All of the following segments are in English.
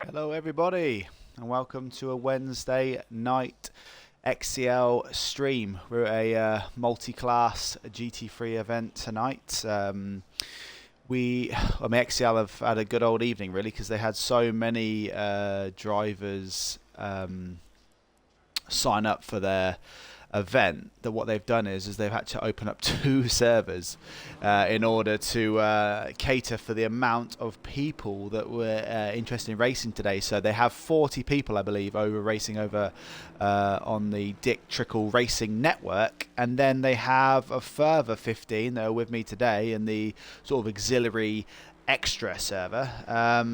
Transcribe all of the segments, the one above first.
Hello everybody and welcome to a Wednesday night XCL stream. We're at a multi-class GT3 event tonight. XCL have had a good old evening really because they had so many drivers sign up for their event that what they've done is they've had to open up 2 servers in order to cater for the amount of people that were interested in racing today. So they have 40 people, I believe, racing over on the Dick Trickle Racing Network, and then they have a further 15 that are with me today in the sort of auxiliary extra server.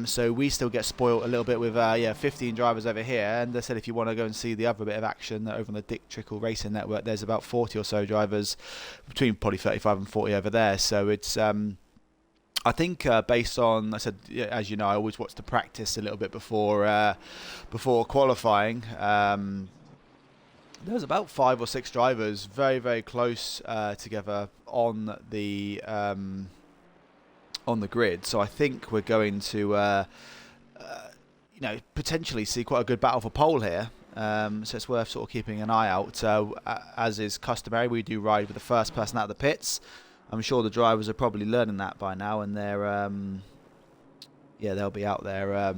So we still get spoiled a little bit with 15 drivers over here, and they said if you want to go and see the other bit of action over on the Dick Trickle Racing Network, there's about 40 or so drivers, between probably 35 and 40 over there. So it's I think based on, I said, as you know, I always watch the practice a little bit before qualifying. There's about 5 or 6 drivers very, very close together on the grid, so I think we're going to potentially see quite a good battle for pole here. So it's worth sort of keeping an eye out. As is customary, we do ride with the first person out of the pits. I'm sure the drivers are probably learning that by now, and they're they'll be out there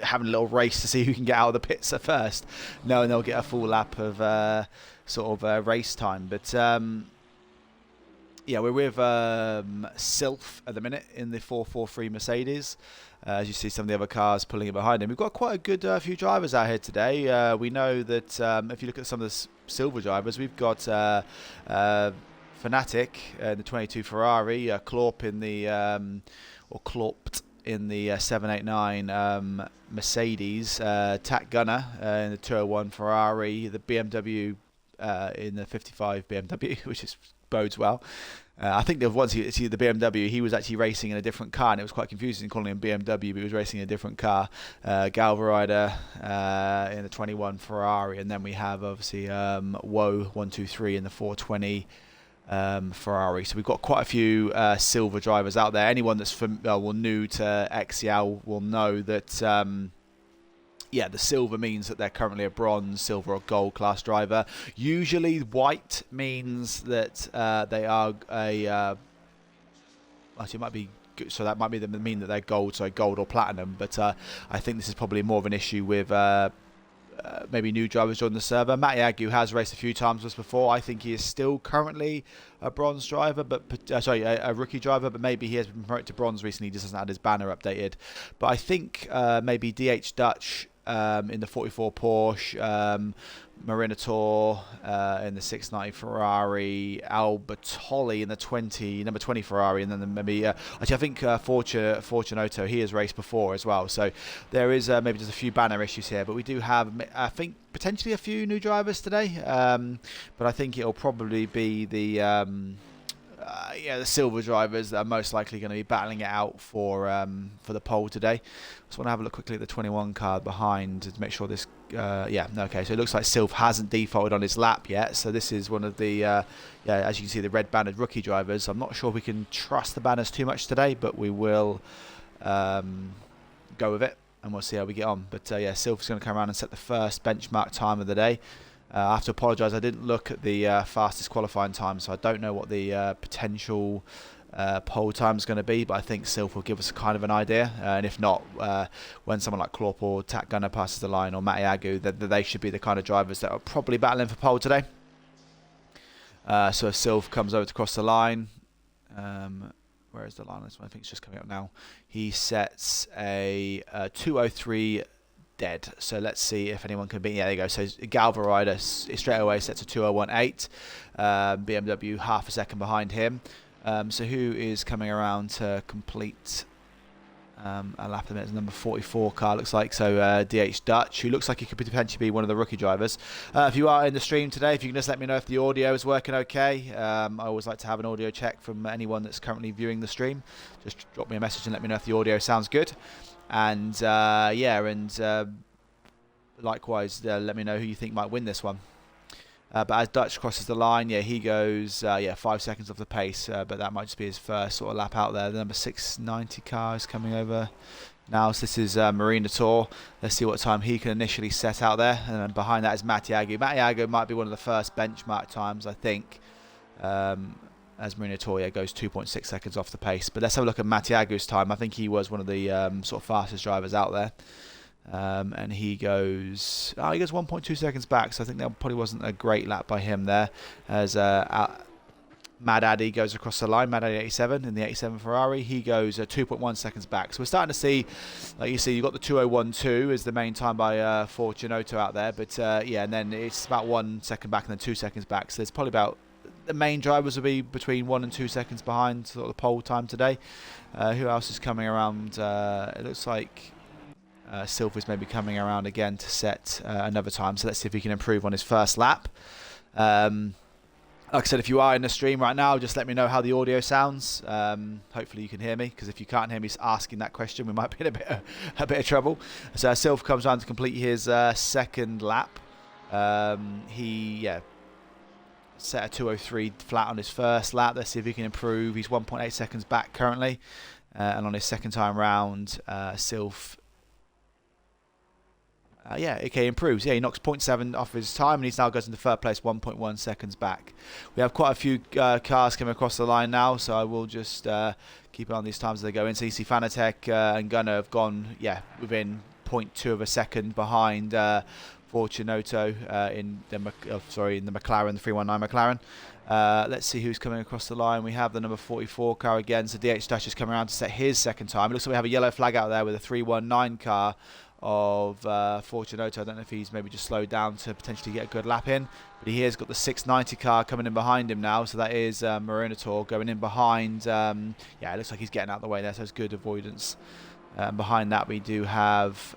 having a little race to see who can get out of the pits at first, knowing they'll get a full lap of race time. But we're with Sylph at the minute in the 443 Mercedes. As you see some of the other cars pulling in behind him. We've got quite a good few drivers out here today. We know that if you look at some of the silver drivers, we've got Fanatic in the 22 Ferrari, Klorp in the, Klorpt in the 789 Mercedes, Tack Gunner in the 201 Ferrari, the BMW in the 55 BMW, which bodes well. I think that once you see the BMW, he was actually racing in a different car, and it was quite confusing calling him BMW, but he was racing in a different car. Galverider in the 21 Ferrari, and then we have obviously Woe 123 in the 420 Ferrari. So we've got quite a few silver drivers out there. Anyone that's new to XCL will know that the silver means that they're currently a bronze, silver or gold class driver. Usually white means that they are actually it might be, so that might mean that they're gold, so gold or platinum. But I think this is probably more of an issue with maybe new drivers joining the server. Matty Agu has raced a few times with us before. I think he is still currently a bronze driver, but a rookie driver, but maybe he has been promoted to bronze recently. He just hasn't had his banner updated. But I think maybe DH Dutch in the 44 Porsche, Marinator in the 690 Ferrari, Albertoli in the number 20 Ferrari, and then maybe actually I think Fortunato, he has raced before as well. So there is maybe just a few banner issues here, but we do have, I think, potentially a few new drivers today. But I think it'll probably be the silver drivers that are most likely going to be battling it out for the pole today. Just want to have a look quickly at the 21 car behind to make sure this. Okay. So it looks like Sylph hasn't defaulted on his lap yet. So this is one of the as you can see, the red bannered rookie drivers. I'm not sure if we can trust the banners too much today, but we will go with it and we'll see how we get on. But Sylph's going to come around and set the first benchmark time of the day. I have to apologise, I didn't look at the fastest qualifying time, so I don't know what the potential pole time is going to be, but I think Sylph will give us kind of an idea, and if not, when someone like Klorp or Tack Gunner passes the line, or Matty Agu, they should be the kind of drivers that are probably battling for pole today. So if Sylph comes over to cross the line, where is the line? I think it's just coming up now. He sets a 203 dead. So let's see if anyone can beat. Yeah, there you go. So Galverider straight away sets a 201.8. BMW half a second behind him. So who is coming around to complete a lap of the minute? Number 44 car looks like. So DH Dutch, who looks like he could potentially be one of the rookie drivers. If you are in the stream today, if you can just let me know if the audio is working okay. I always like to have an audio check from anyone that's currently viewing the stream. Just drop me a message and let me know if the audio sounds good. And likewise, let me know who you think might win this one. But as Dutch crosses the line, yeah, he goes 5 seconds off the pace. But that might just be his first sort of lap out there. The number 690 car is coming over now. So this is Marina Tour. Let's see what time he can initially set out there. And then behind that is Mattiagu. Mattiagu might be one of the first benchmark times, I think. As Marina Tour goes 2.6 seconds off the pace. But let's have a look at Mattiagu's time. I think he was one of the sort of fastest drivers out there. And he goes 1.2 seconds back, so I think that probably wasn't a great lap by him there. As Mad Addy goes across the line, Mad Addy 87 in the 87 Ferrari, he goes 2.1 seconds back. So we're starting to see, like you see, you've got the 2012 is the main time by Fortunato out there, but and then it's about 1 second back and then 2 seconds back. So there's probably about, the main drivers will be between 1 and 2 seconds behind sort of the pole time today. Who else is coming around? It looks like Silver's maybe coming around again to set another time, so let's see if he can improve on his first lap. Like I said, if you are in the stream right now, just let me know how the audio sounds. Hopefully you can hear me, because if you can't hear me asking that question, we might be in a bit of trouble. So Silver comes around to complete his second lap. He set a 2:03 flat on his first lap. Let's see if he can improve. He's 1.8 seconds back currently, and on his second time round, Silv improves. Yeah, he knocks 0.7 off his time, and he's now goes into third place, 1.1 seconds back. We have quite a few cars coming across the line now, so I will just keep an eye on these times as they go in. So you see Fanatec and Gunnar have gone, within 0.2 of a second behind Fortunato in the McLaren, the 319 McLaren. Let's see who's coming across the line. We have the number 44 car again, so DH Dash is coming around to set his second time. It looks like we have a yellow flag out there with a 319 car of Fortunato. I don't know if he's maybe just slowed down to potentially get a good lap in, but he has got the 690 car coming in behind him now, so that is Marinator going in behind. It looks like he's getting out of the way there, so it's good avoidance. Behind that we do have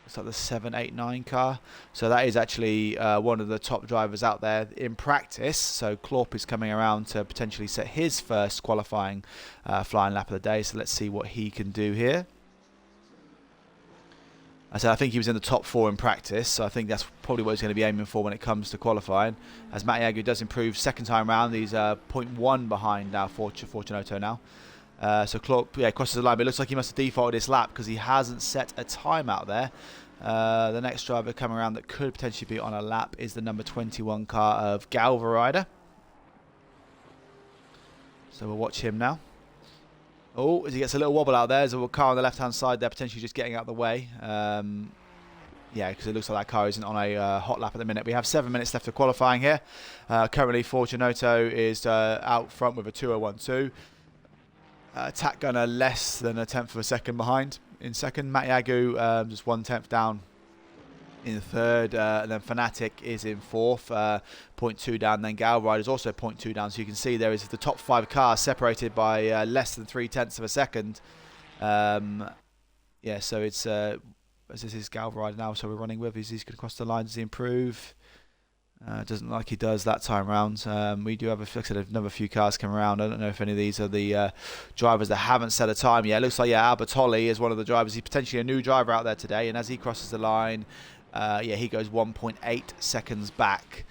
it's like the 789 car, so that is actually one of the top drivers out there in practice. So Klorp is coming around to potentially set his first qualifying flying lap of the day, so let's see what he can do here. I think he was in the top 4 in practice, so I think that's probably what he's going to be aiming for when it comes to qualifying. As Mattiagu does improve second time round, he's 0.1 behind now Fortunato now. So Clark crosses the line, but it looks like he must have defaulted his lap because he hasn't set a time out there. The next driver coming around that could potentially be on a lap is the number 21 car of Galverider. So we'll watch him now. Oh, as he gets a little wobble out there, there's a car on the left-hand side there potentially just getting out of the way. Because it looks like that car isn't on a hot lap at the minute. We have 7 minutes left of qualifying here. Currently, Fortunato is out front with a 2:01.2. Attack Gunner less than a tenth of a second behind in second. Mattiagu just 1/10 down in third, and then Fanatic is in fourth, 0.2 down. Then Galrider is also 0.2 down. So you can see there is the top 5 cars separated by less than 3/10 of a second. So it's this is Galrider now. So we're running with. He's going to cross the line. Does he improve? Doesn't look like he does that time round. We do have another few cars coming around. I don't know if any of these are the drivers that haven't set a time yet. It looks like Albertolli is one of the drivers. He's potentially a new driver out there today, and as he crosses the line, he goes 1.8 seconds back.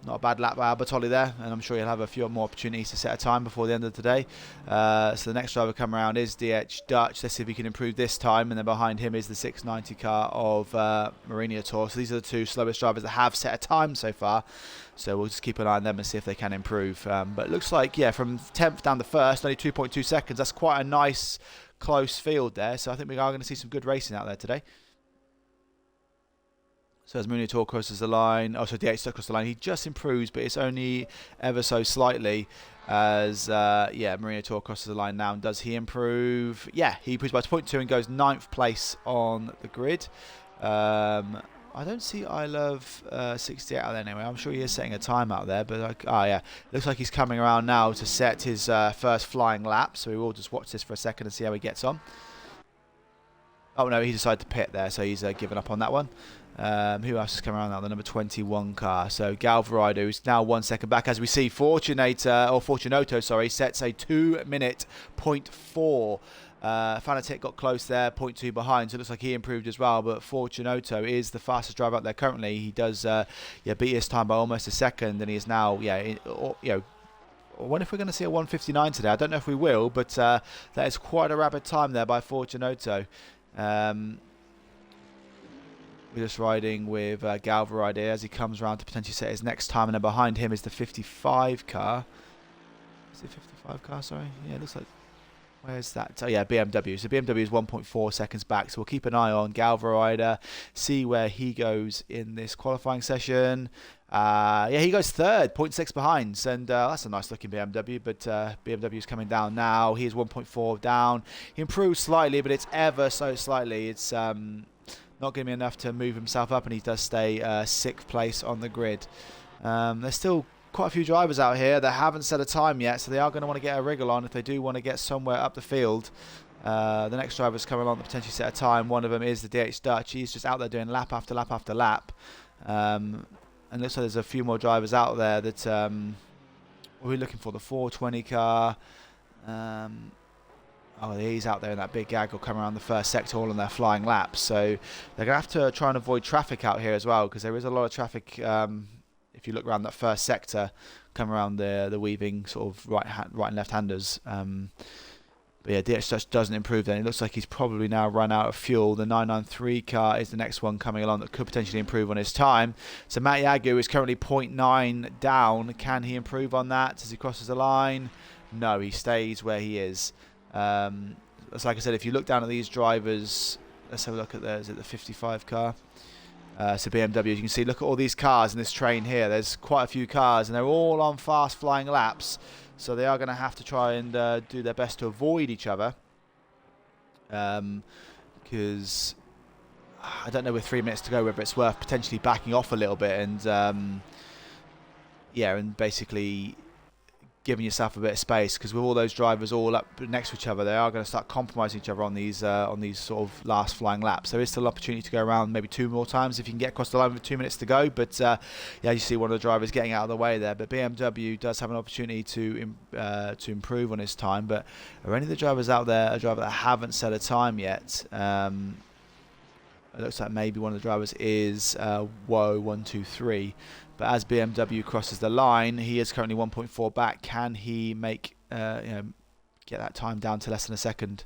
Not a bad lap by Albertolli there, and I'm sure he'll have a few more opportunities to set a time before the end of the day. So the next driver coming around is DH Dutch. Let's see if he can improve this time, and then behind him is the 690 car of Marina Tour. So these are the 2 slowest drivers that have set a time so far. So we'll just keep an eye on them and see if they can improve. But it looks like, from 10th down to 1st, only 2.2 seconds. That's quite a nice, close field there. So I think we are going to see some good racing out there today. So as Munitor crosses the line, DH stuck across the line, he just improves, but it's only ever so slightly as, Munitor crosses the line now. And does he improve? Yeah, he improves by 0.2 and goes 9th place on the grid. I don't see I Love 68 out there anyway. I'm sure he is setting a time out there, but looks like he's coming around now to set his first flying lap. So we will just watch this for a second and see how he gets on. Oh no, he decided to pit there, so he's given up on that one. Who else is coming around now? The number 21 car. So Galvarado, who's now 1 second back. As we see, Fortunato, sorry, sets a 2-minute 0.4. Fanatic got close there, 0.2 behind, so it looks like he improved as well. But Fortunato is the fastest driver out there currently. He does, beat his time by almost a second, and he is now, I wonder if we're going to see a 1:59 today. I don't know if we will, but that is quite a rapid time there by Fortunato. We're just riding with Galvaride as he comes around to potentially set his next time, and then behind him is the 55 car. Is it 55 car? Sorry, yeah, it looks like. Where's that? Oh yeah, BMW. So BMW is 1.4 seconds back. So we'll keep an eye on Galvaride, see where he goes in this qualifying session. He goes third, 0.6 behind, and that's a nice looking BMW. But BMW is coming down now. He is 1.4 down. He improved slightly, but it's ever so slightly. It's not going to be enough to move himself up, and he does stay 6th place on the grid. There's still quite a few drivers out here that haven't set a time yet, so they are going to want to get a wriggle on if they do want to get somewhere up the field. The next driver's coming along to potentially set a time. One of them is the DH Dutch. He's just out there doing lap after lap after lap. And looks like there's a few more drivers out there that we're looking for. The 420 car. He's out there in that big gaggle coming around the first sector all on their flying laps. So they're going to have to try and avoid traffic out here as well, because there is a lot of traffic if you look around that first sector, come around the weaving sort of right and left-handers. But yeah, DH Dutch doesn't improve then. It looks like he's probably now run out of fuel. The 993 car is the next one coming along that could potentially improve on his time. So Matt Yagu is currently 0.9 down. Can he improve on that as he crosses the line? No, he stays where he is. So like I said, if you look down at these drivers, let's have a look at is it the 55 car? So BMW, as you can see, look at all these cars in this train here. There's quite a few cars, and they're all on fast flying laps. So they are going to have to try and do their best to avoid each other. Because I don't know, with 3 minutes to go, whether it's worth potentially backing off a little bit and and basically giving yourself a bit of space, because with all those drivers all up next to each other, they are going to start compromising each other on these sort of last flying laps. There is still opportunity to go around maybe 2 more times if you can get across the line with 2 minutes to go, but you see one of the drivers getting out of the way there. But BMW does have an opportunity to improve on his time. But are any of the drivers out there a driver that haven't set a time yet? It looks like maybe one of the drivers is Woe123. But as BMW crosses the line, he is currently 1.4 back. Can he make get that time down to less than a second,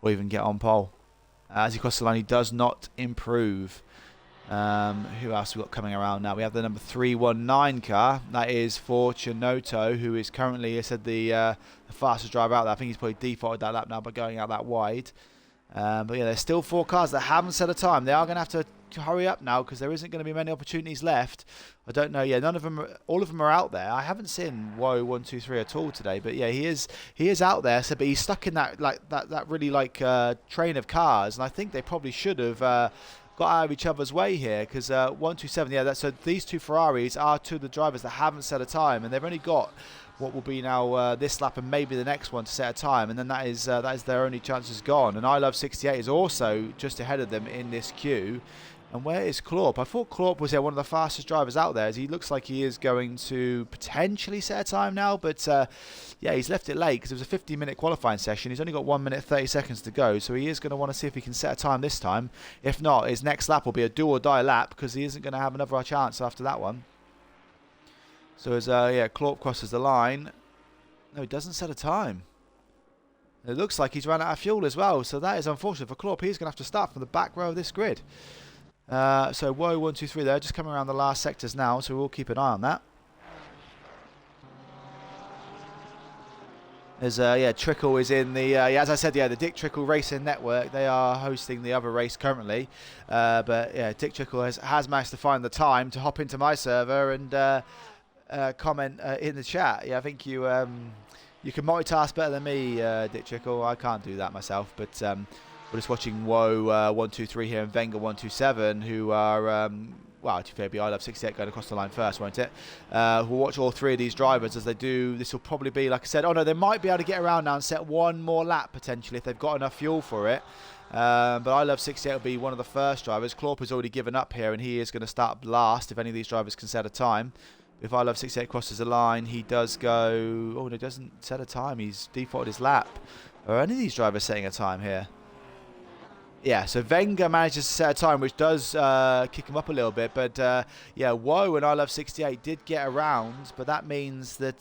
or even get on pole? As he crosses the line, he does not improve. Who else have we got coming around now? We have the number 319 car. That is Fortunato, who is currently, I said, the fastest driver out there. I think he's probably defaulted that lap now by going out that wide. But yeah, there's still 4 cars that haven't set a time. They are going to have to hurry up now, because there isn't going to be many opportunities left. I don't know. Yeah, all of them are out there. I haven't seen Woe123 at all today, but yeah, he is out there. So, but he's stuck in that really train of cars, and I think they probably should have got out of each other's way here, because 127. Yeah, so these 2 Ferraris are 2 of the drivers that haven't set a time, and they've only got what will be now this lap and maybe the next one to set a time, and then that is their only chances gone. And I Love 68 is also just ahead of them in this queue. And where is Klorp? I thought Klorp was one of the fastest drivers out there, as he looks like he is going to potentially set a time now. But he's left it late, because it was a 50-minute qualifying session. He's only got 1 minute 30 seconds to go, so he is going to want to see if he can set a time this time. If not, his next lap will be a do or die lap, because he isn't going to have another chance after that one. So as Klorp crosses the line, no, he doesn't set a time. It looks like he's run out of fuel as well, so that is unfortunate for Klorp. He's going to have to start from the back row of this grid. So Woe123 there, just coming around the last sectors now, so we'll keep an eye on that. There's Trickle is in the as I said, the Dick Trickle Racing Network. They are hosting the other race currently, but yeah, Dick Trickle has managed to find the time to hop into my server and comment in the chat. Yeah, I think you can multitask better than me, Dick Trickle. I can't do that myself, but we're just watching Woe123 here and Wenger127, who are well, to be fair, it'll be I Love 68 going across the line first, won't it? We'll watch all three of these drivers as they do. This will probably be, like I said, oh no, they might be able to get around now and set one more lap potentially if they've got enough fuel for it. But I Love 68 will be one of the first drivers. Klorp has already given up here, and he is going to start last if any of these drivers can set a time. If I Love 68 crosses the line, he does go... Oh, he doesn't set a time. He's defaulted his lap. Are any of these drivers setting a time here? Yeah, so Wenger manages to set a time, which does kick him up a little bit. But, yeah, Woe and I Love 68 did get around, but that means that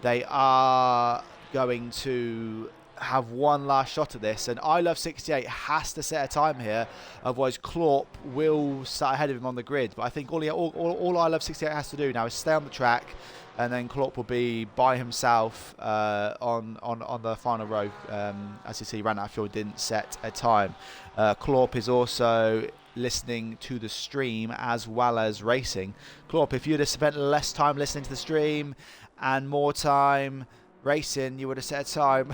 they are going to have one last shot at this. And I Love 68 has to set a time here, otherwise Klorp will start ahead of him on the grid. But I think all I Love 68 has to do now is stay on the track, and then Klorp will be by himself on the final row. As you see, he ran out of fuel, didn't set a time. Klorp is also listening to the stream as well as racing. Klorp, if you'd have spent less time listening to the stream and more time racing, you would have set a time.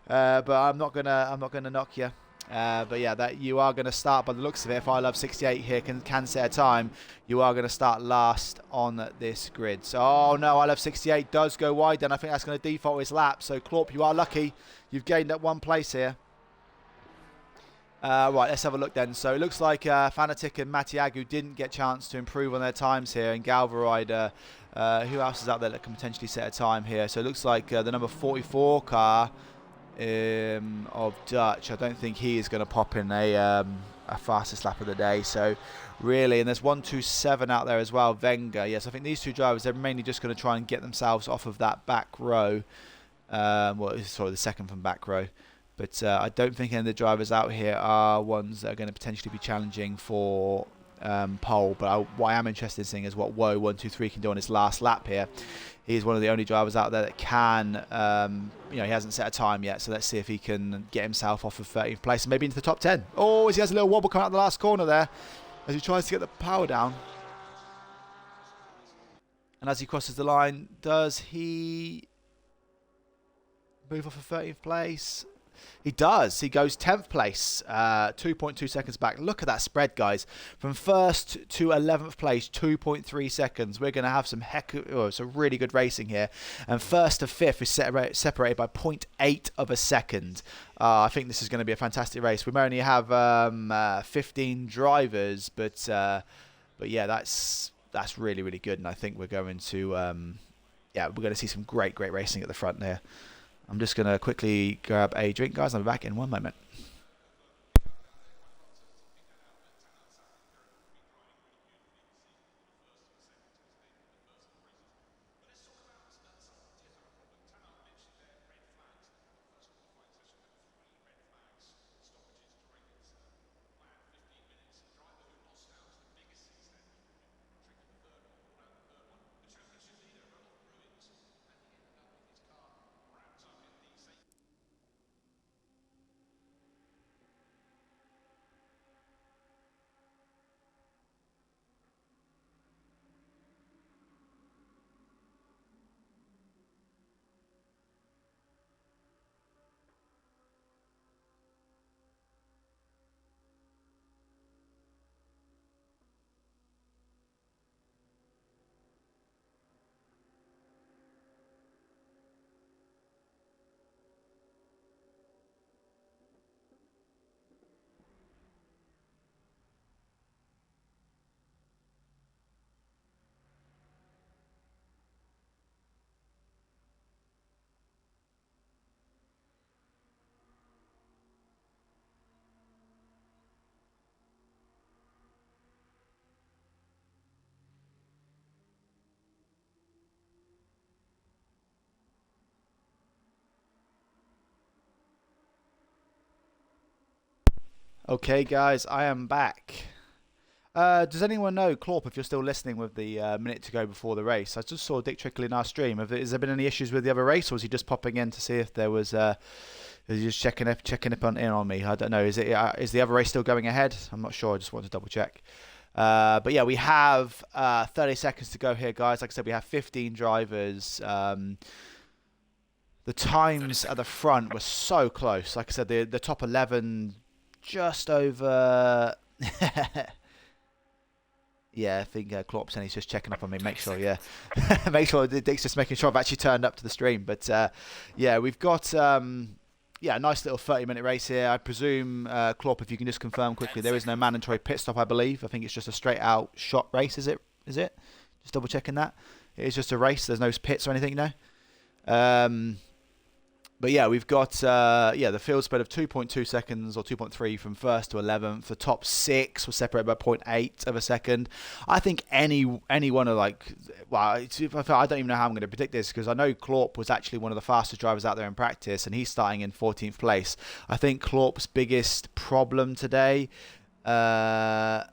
But I'm not gonna knock you. But yeah, that you are going to start by the looks of it. If I Love 68 here can set a time, you are going to start last on this grid. So, oh no, I Love 68 does go wide then. I think that's going to default his lap. So Klorp, you are lucky. You've gained up one place here. Right, let's have a look then. So it looks like Fanatic and Matiagu didn't get a chance to improve on their times here. And Galverider, who else is out there that can potentially set a time here? So it looks like the number 44 car of Dutch, I don't think he is going to pop in a fastest lap of the day. So really, and there's 127 out there as well, Wenger. Yes, I think these two drivers, they're mainly just going to try and get themselves off of that back row. Well, sorry, the second from back row. But I don't think any of the drivers out here are ones that are going to potentially be challenging for pole. But what I am interested in seeing is what Woe 123 can do on his last lap here. He's one of the only drivers out there that can, you know, he hasn't set a time yet. So let's see if he can get himself off of 13th place and maybe into the top 10. Oh, as he has a little wobble coming out the last corner there as he tries to get the power down. And as he crosses the line, does he move off of 13th place? He does. He goes 10th place, 2.2 seconds back. Look at that spread, guys. From 1st to 11th place, 2.3 seconds. We're going to have some some really good racing here. And 1st to 5th is separated by 0.8 of a second. I think this is going to be a fantastic race. We may only have 15 drivers, but yeah, that's really, really good. And I think we're going to we're going to see some great racing at the front there. I'm just going to quickly grab a drink, guys. I'll be back in one moment. Okay, guys, I am back. Does anyone know, Klorp, if you're still listening with the minute to go before the race? I just saw Dick Trickle in our stream. Has there been any issues with the other race, or was he just popping in to see if there was... is he just checking up on me? I don't know. Is the other race still going ahead? I'm not sure. I just wanted to double check. But yeah, we have 30 seconds to go here, guys. Like I said, we have 15 drivers. The times at the front were so close. Like I said, the top 11... just over Yeah, I think Klopp saying he's just checking up on me. Make sure, yeah. Make sure Dick's just making sure I've actually turned up to the stream. But yeah, we've got yeah, a nice little 30-minute race here. I presume, Klopp, if you can just confirm quickly, there is no mandatory pit stop, I believe. I think it's just a straight-out shot race, is it? Is it? Just double-checking that. It is just a race. There's no pits or anything, no? But yeah, we've got yeah, the field spread of 2.2 seconds or 2.3 from first to 11th. The top 6 were separated by 0.8 of a second. I think any one of well, I don't even know how I'm going to predict this because I know Klopp was actually one of the fastest drivers out there in practice, and he's starting in 14th place. I think Klopp's biggest problem today. I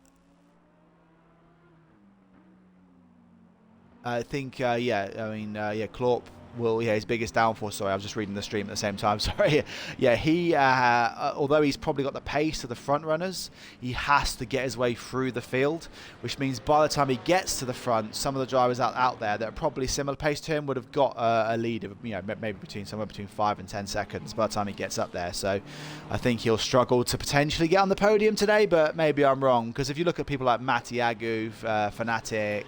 think yeah, I mean yeah, Klopp. Well, yeah, his biggest downfall. Sorry, I was just reading the stream at the same time. Sorry. Yeah, he, although he's probably got the pace of the front runners, he has to get his way through the field, which means by the time he gets to the front, some of the drivers out there that are probably similar pace to him would have got a lead of, you know, maybe somewhere between 5 and 10 seconds by the time he gets up there. So I think he'll struggle to potentially get on the podium today, but maybe I'm wrong, because if you look at people like Matty Agu, Fanatic,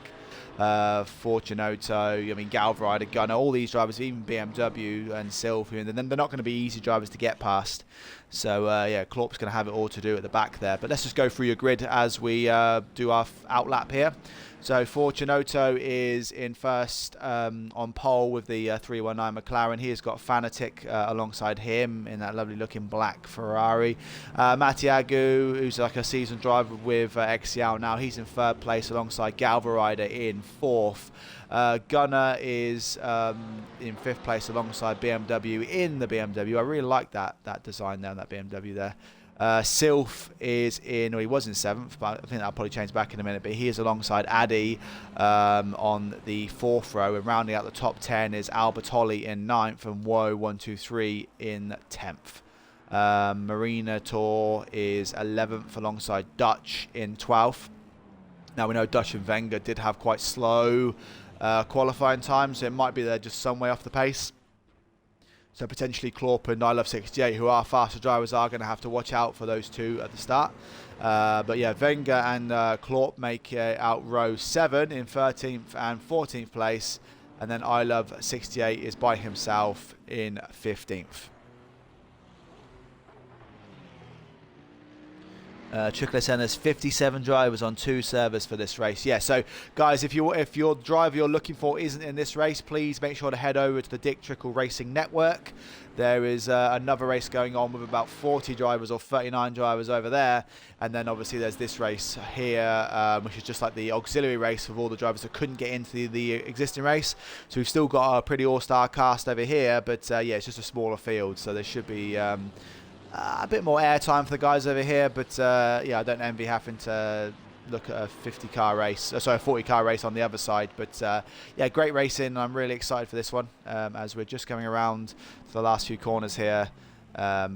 Fortunato, I mean Galvaride, Gunner, all these drivers, even BMW and Sylvie, and then they're not going to be easy drivers to get past. So yeah, Klopp's going to have it all to do at the back there. But let's just go through your grid as we do our outlap here. So Fortunato is in first on pole with the 319 McLaren. He has got Fanatic alongside him in that lovely looking black Ferrari. Matty Agu, who's like a seasoned driver with XCL now, he's in third place alongside Galvaride in fourth. Gunner is in fifth place alongside BMW in the BMW. I really like that design there, that BMW there. Sylph is in, or he was in 7th, but I think that'll probably change back in a minute, but he is alongside Addy on the 4th row, and rounding out the top 10 is Albertolli in 9th and Woe123 in 10th. Marina Tour is 11th alongside Dutch in 12th. Now we know Dutch and Wenger did have quite slow qualifying times, so it might be they're just some way off the pace. So potentially Klopp and I Love 68, who are faster drivers, are going to have to watch out for those two at the start. But yeah, Wenger and Klopp make out row 7 in 13th and 14th place. And then I Love 68 is by himself in 15th. Trickle there's 57 drivers on 2 servers for this race. Yeah, so guys, if your driver you're looking for isn't in this race, please make sure to head over to the Dick Trickle Racing Network. There is another race going on with about 40 drivers or 39 drivers over there, and then obviously there's this race here, which is just like the auxiliary race with all the drivers that couldn't get into the existing race. So we've still got a pretty all-star cast over here, but yeah, it's just a smaller field, so there should be a bit more airtime for the guys over here, but yeah, I don't envy having to look at a 50-car race, sorry, a 40-car race on the other side. But yeah, great racing. I'm really excited for this one as we're just coming around to the last few corners here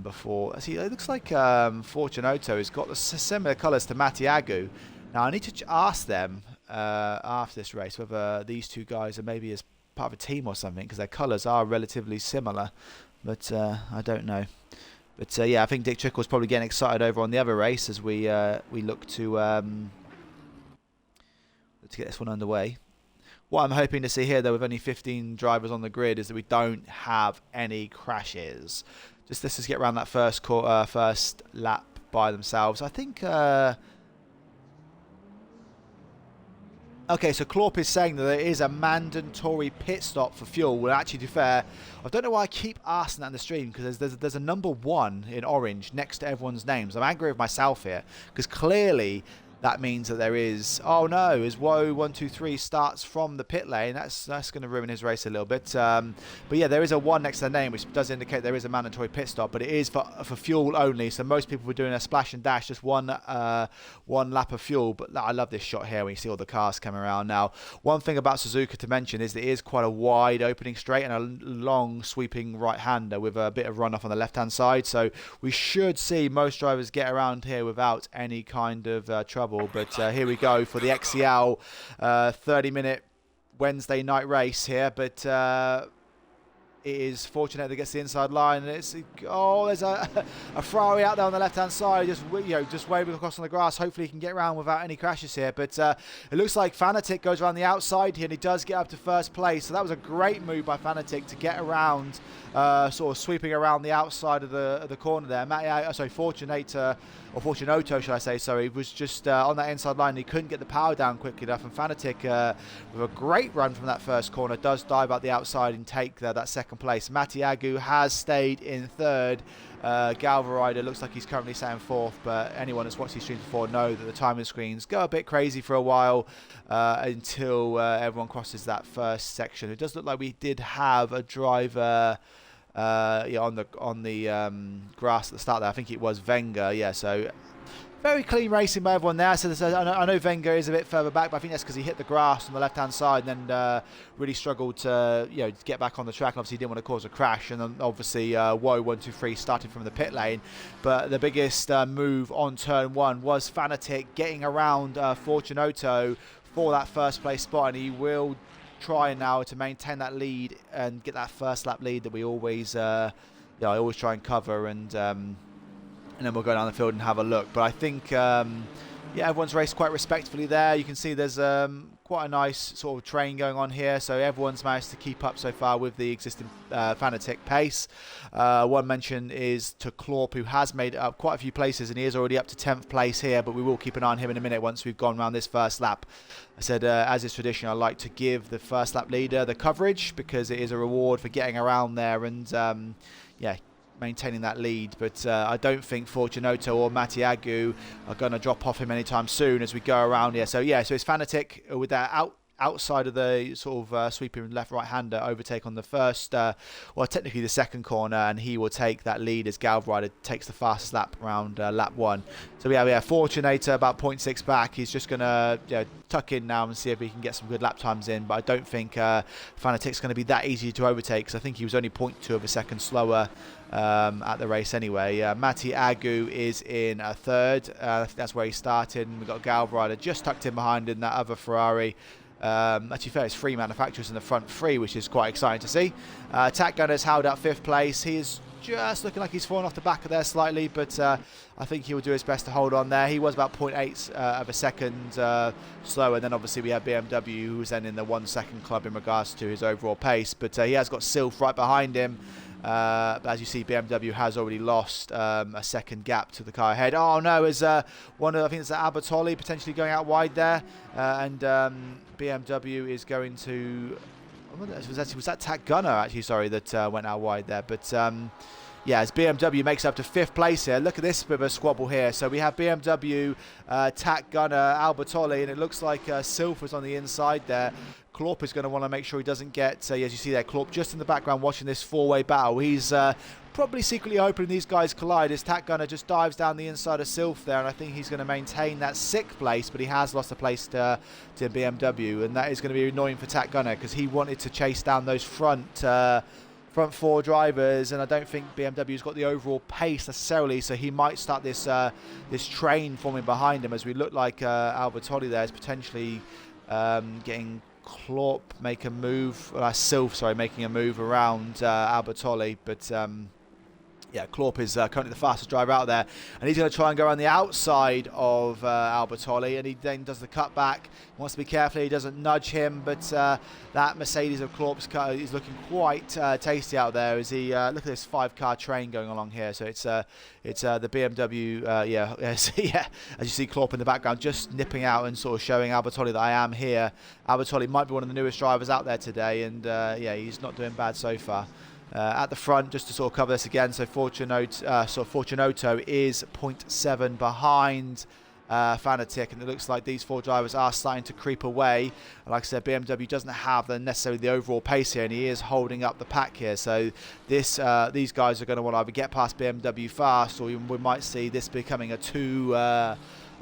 before. See, it looks like Fortunato has got the similar colours to Matty Agu. Now, I need to ask them after this race whether these two guys are maybe as part of a team or something, because their colours are relatively similar, but I don't know. But yeah, I think Dick Trickle's probably getting excited over on the other race as we look to get this one underway. What I'm hoping to see here, though, with only 15 drivers on the grid, is that we don't have any crashes. Just let's just get around that first lap by themselves. I think. Okay, so Klopp is saying that there is a mandatory pit stop for fuel. Well, actually, to be fair, I don't know why I keep asking that in the stream, because there's a number 1 in orange next to everyone's names. I'm angry with myself here, because clearly that means that there is... Oh no, his Woe123 starts from the pit lane. That's going to ruin his race a little bit. But yeah, there is a 1 next to the name, which does indicate there is a mandatory pit stop, but it is for fuel only. So most people were doing a splash and dash, just one lap of fuel. But I love this shot here when you see all the cars coming around. Now, one thing about Suzuka to mention is that it is quite a wide opening straight and a long sweeping right-hander with a bit of runoff on the left-hand side. So we should see most drivers get around here without any kind of trouble. But here we go for the XCL 30-minute Wednesday night race here. But it is Fortunato that gets the inside line, and it's there's a Ferrari out there on the left-hand side, just waving across on the grass. Hopefully he can get around without any crashes here. But it looks like Fanatic goes around the outside here, and he does get up to first place. So that was a great move by Fanatic to get around, sort of sweeping around the outside of the corner there. Fortunato, should I say? Sorry, was just on that inside line. He couldn't get the power down quickly enough, and Fanatic, with a great run from that first corner, does dive out the outside and take that second place. Matti Agu has stayed in third. Galvarider looks like he's currently sat in fourth, but anyone that's watched these streams before know that the timing screens go a bit crazy for a while until everyone crosses that first section. It does look like we did have a driver on the grass at the start there. I think it was Wenger. Yeah, so very clean racing by everyone there. So I know Wenger is a bit further back, but I think that's because he hit the grass on the left-hand side and then really struggled to get back on the track. And obviously, he didn't want to cause a crash. And then obviously, Woe123 started from the pit lane. But the biggest move on turn one was Fanatic getting around Fortunato for that first place spot, and he will try now to maintain that lead and get that first lap lead that we always, I always try and cover, and then we'll go down the field and have a look. But I think, everyone's raced quite respectfully there. You can see there's quite a nice sort of train going on here, so everyone's managed to keep up so far with the existing Fanatic pace. One mention is to Klorp, who has made it up quite a few places, and he is already up to 10th place here, but we will keep an eye on him in a minute once we've gone around this first lap. I said, as is tradition, I like to give the first lap leader the coverage because it is a reward for getting around there and, maintaining that lead. But I don't think Fortunato or Matti Agu are going to drop off him anytime soon as we go around here. So it's Fanatic with that outside of the sort of sweeping left-right-hander overtake on the first, technically the second corner, and he will take that lead as Galvarider takes the fastest lap around lap one. So we have Fortunato about 0.6 back. He's just going to tuck in now and see if he can get some good lap times in, but I don't think Fanatic's going to be that easy to overtake because I think he was only 0.2 of a second slower at the race anyway. Matti Agu is in a third. I think that's where he started, and we've got Galvarider just tucked in behind in that other Ferrari. Actually, fair, it's three manufacturers in the front three, which is quite exciting to see. Tack Gunner's held up 5th place. He is just looking like he's fallen off the back of there slightly, but I think he will do his best to hold on there. He was about 0.8 of a second slower, and then obviously we have BMW, who's then in the 1 second club in regards to his overall pace, but he has got Sylph right behind him. But as you see, BMW has already lost a second gap to the car ahead. Oh no, is I think it's Abertoli potentially going out wide there, and BMW is going to. Was that Tack Gunner actually? Sorry, that went out wide there. But as BMW makes up to 5th place here. Look at this bit of a squabble here. So we have BMW, Tack Gunner, Albertoli, and it looks like Sylph is on the inside there. Klorp is going to want to make sure he doesn't get, as you see there, Klorp just in the background watching this four-way battle. He's probably secretly hoping these guys collide as Tack Gunner just dives down the inside of Sylph there, and I think he's going to maintain that 6th place, but he has lost a place to BMW, and that is going to be annoying for Tack Gunner because he wanted to chase down those front four drivers, and I don't think BMW's got the overall pace necessarily, so he might start this train forming behind him as we look like Albertoli there is potentially getting Klorp make a move, Sylph, making a move around Albertoli, but Klorp is currently the fastest driver out there, and he's going to try and go around the outside of Albertoli, and he then does the cutback. He wants to be careful he doesn't nudge him, but that Mercedes of Klorp's car is looking quite tasty out there as he look at this 5-car train going along here. So it's the BMW, as you see Klorp in the background just nipping out and sort of showing Albertoli that I am here. Albertoli might be one of the newest drivers out there today, and he's not doing bad so far. At the front, just to sort of cover this again, so Fortunato is 0.7 behind Fanatic, and it looks like these four drivers are starting to creep away. And like I said, BMW doesn't have necessarily the overall pace here, and he is holding up the pack here. So these guys are going to want to either get past BMW fast, or we might see this becoming a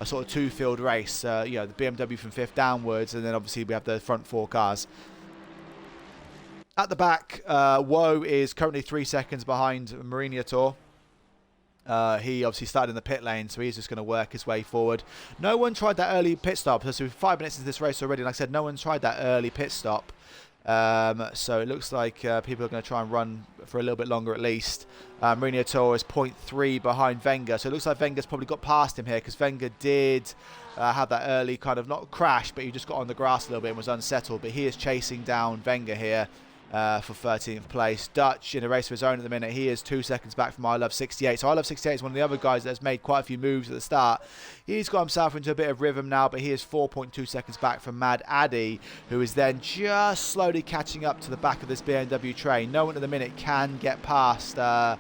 sort of two-field race. The BMW from 5th downwards, and then obviously we have the front 4 cars. At the back, Woe is currently 3 seconds behind Mariniator. He obviously started in the pit lane, so he's just going to work his way forward. No one tried that early pit stop. So we're 5 minutes into this race already. Like I said, no one tried that early pit stop. So it looks like people are going to try and run for a little bit longer at least. Mariniotto is 0.3 behind Wenger, so it looks like Wenger's probably got past him here, because Wenger did have that early kind of, not crash, but he just got on the grass a little bit and was unsettled. But he is chasing down Wenger here for 13th place. Dutch in a race of his own at the minute. He is 2 seconds back from I Love 68. So I Love 68 is one of the other guys that has made quite a few moves at the start. He's got himself into a bit of rhythm now, but he is 4.2 seconds back from Mad Addy, who is then just slowly catching up to the back of this BMW train. No one at the minute can get past BMW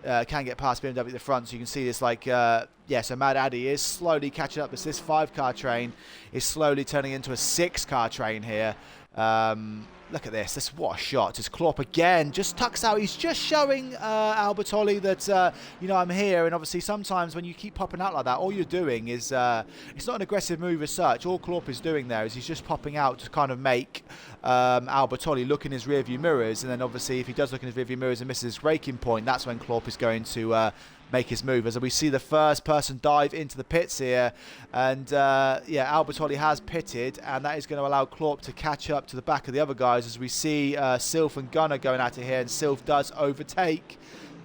at the front, so you can see this like so Mad Addy is slowly catching up. This 5-car train is slowly turning into a 6-car train here. Look at this. What a shot. Just Klopp again just tucks out. He's just showing Albertoli that I'm here. And obviously sometimes when you keep popping out like that, all you're doing is it's not an aggressive move as such. All Klopp is doing there is he's just popping out to kind of make Albertoli look in his rearview mirrors, and then obviously if he does look in his rearview mirrors and misses his braking point, that's when Klopp is going to make his move. As we see the first person dive into the pits here, and Albertoli has pitted, and that is going to allow Klopp to catch up to the back of the other guys, as we see Sylph and Gunnar going out of here, and Sylph does overtake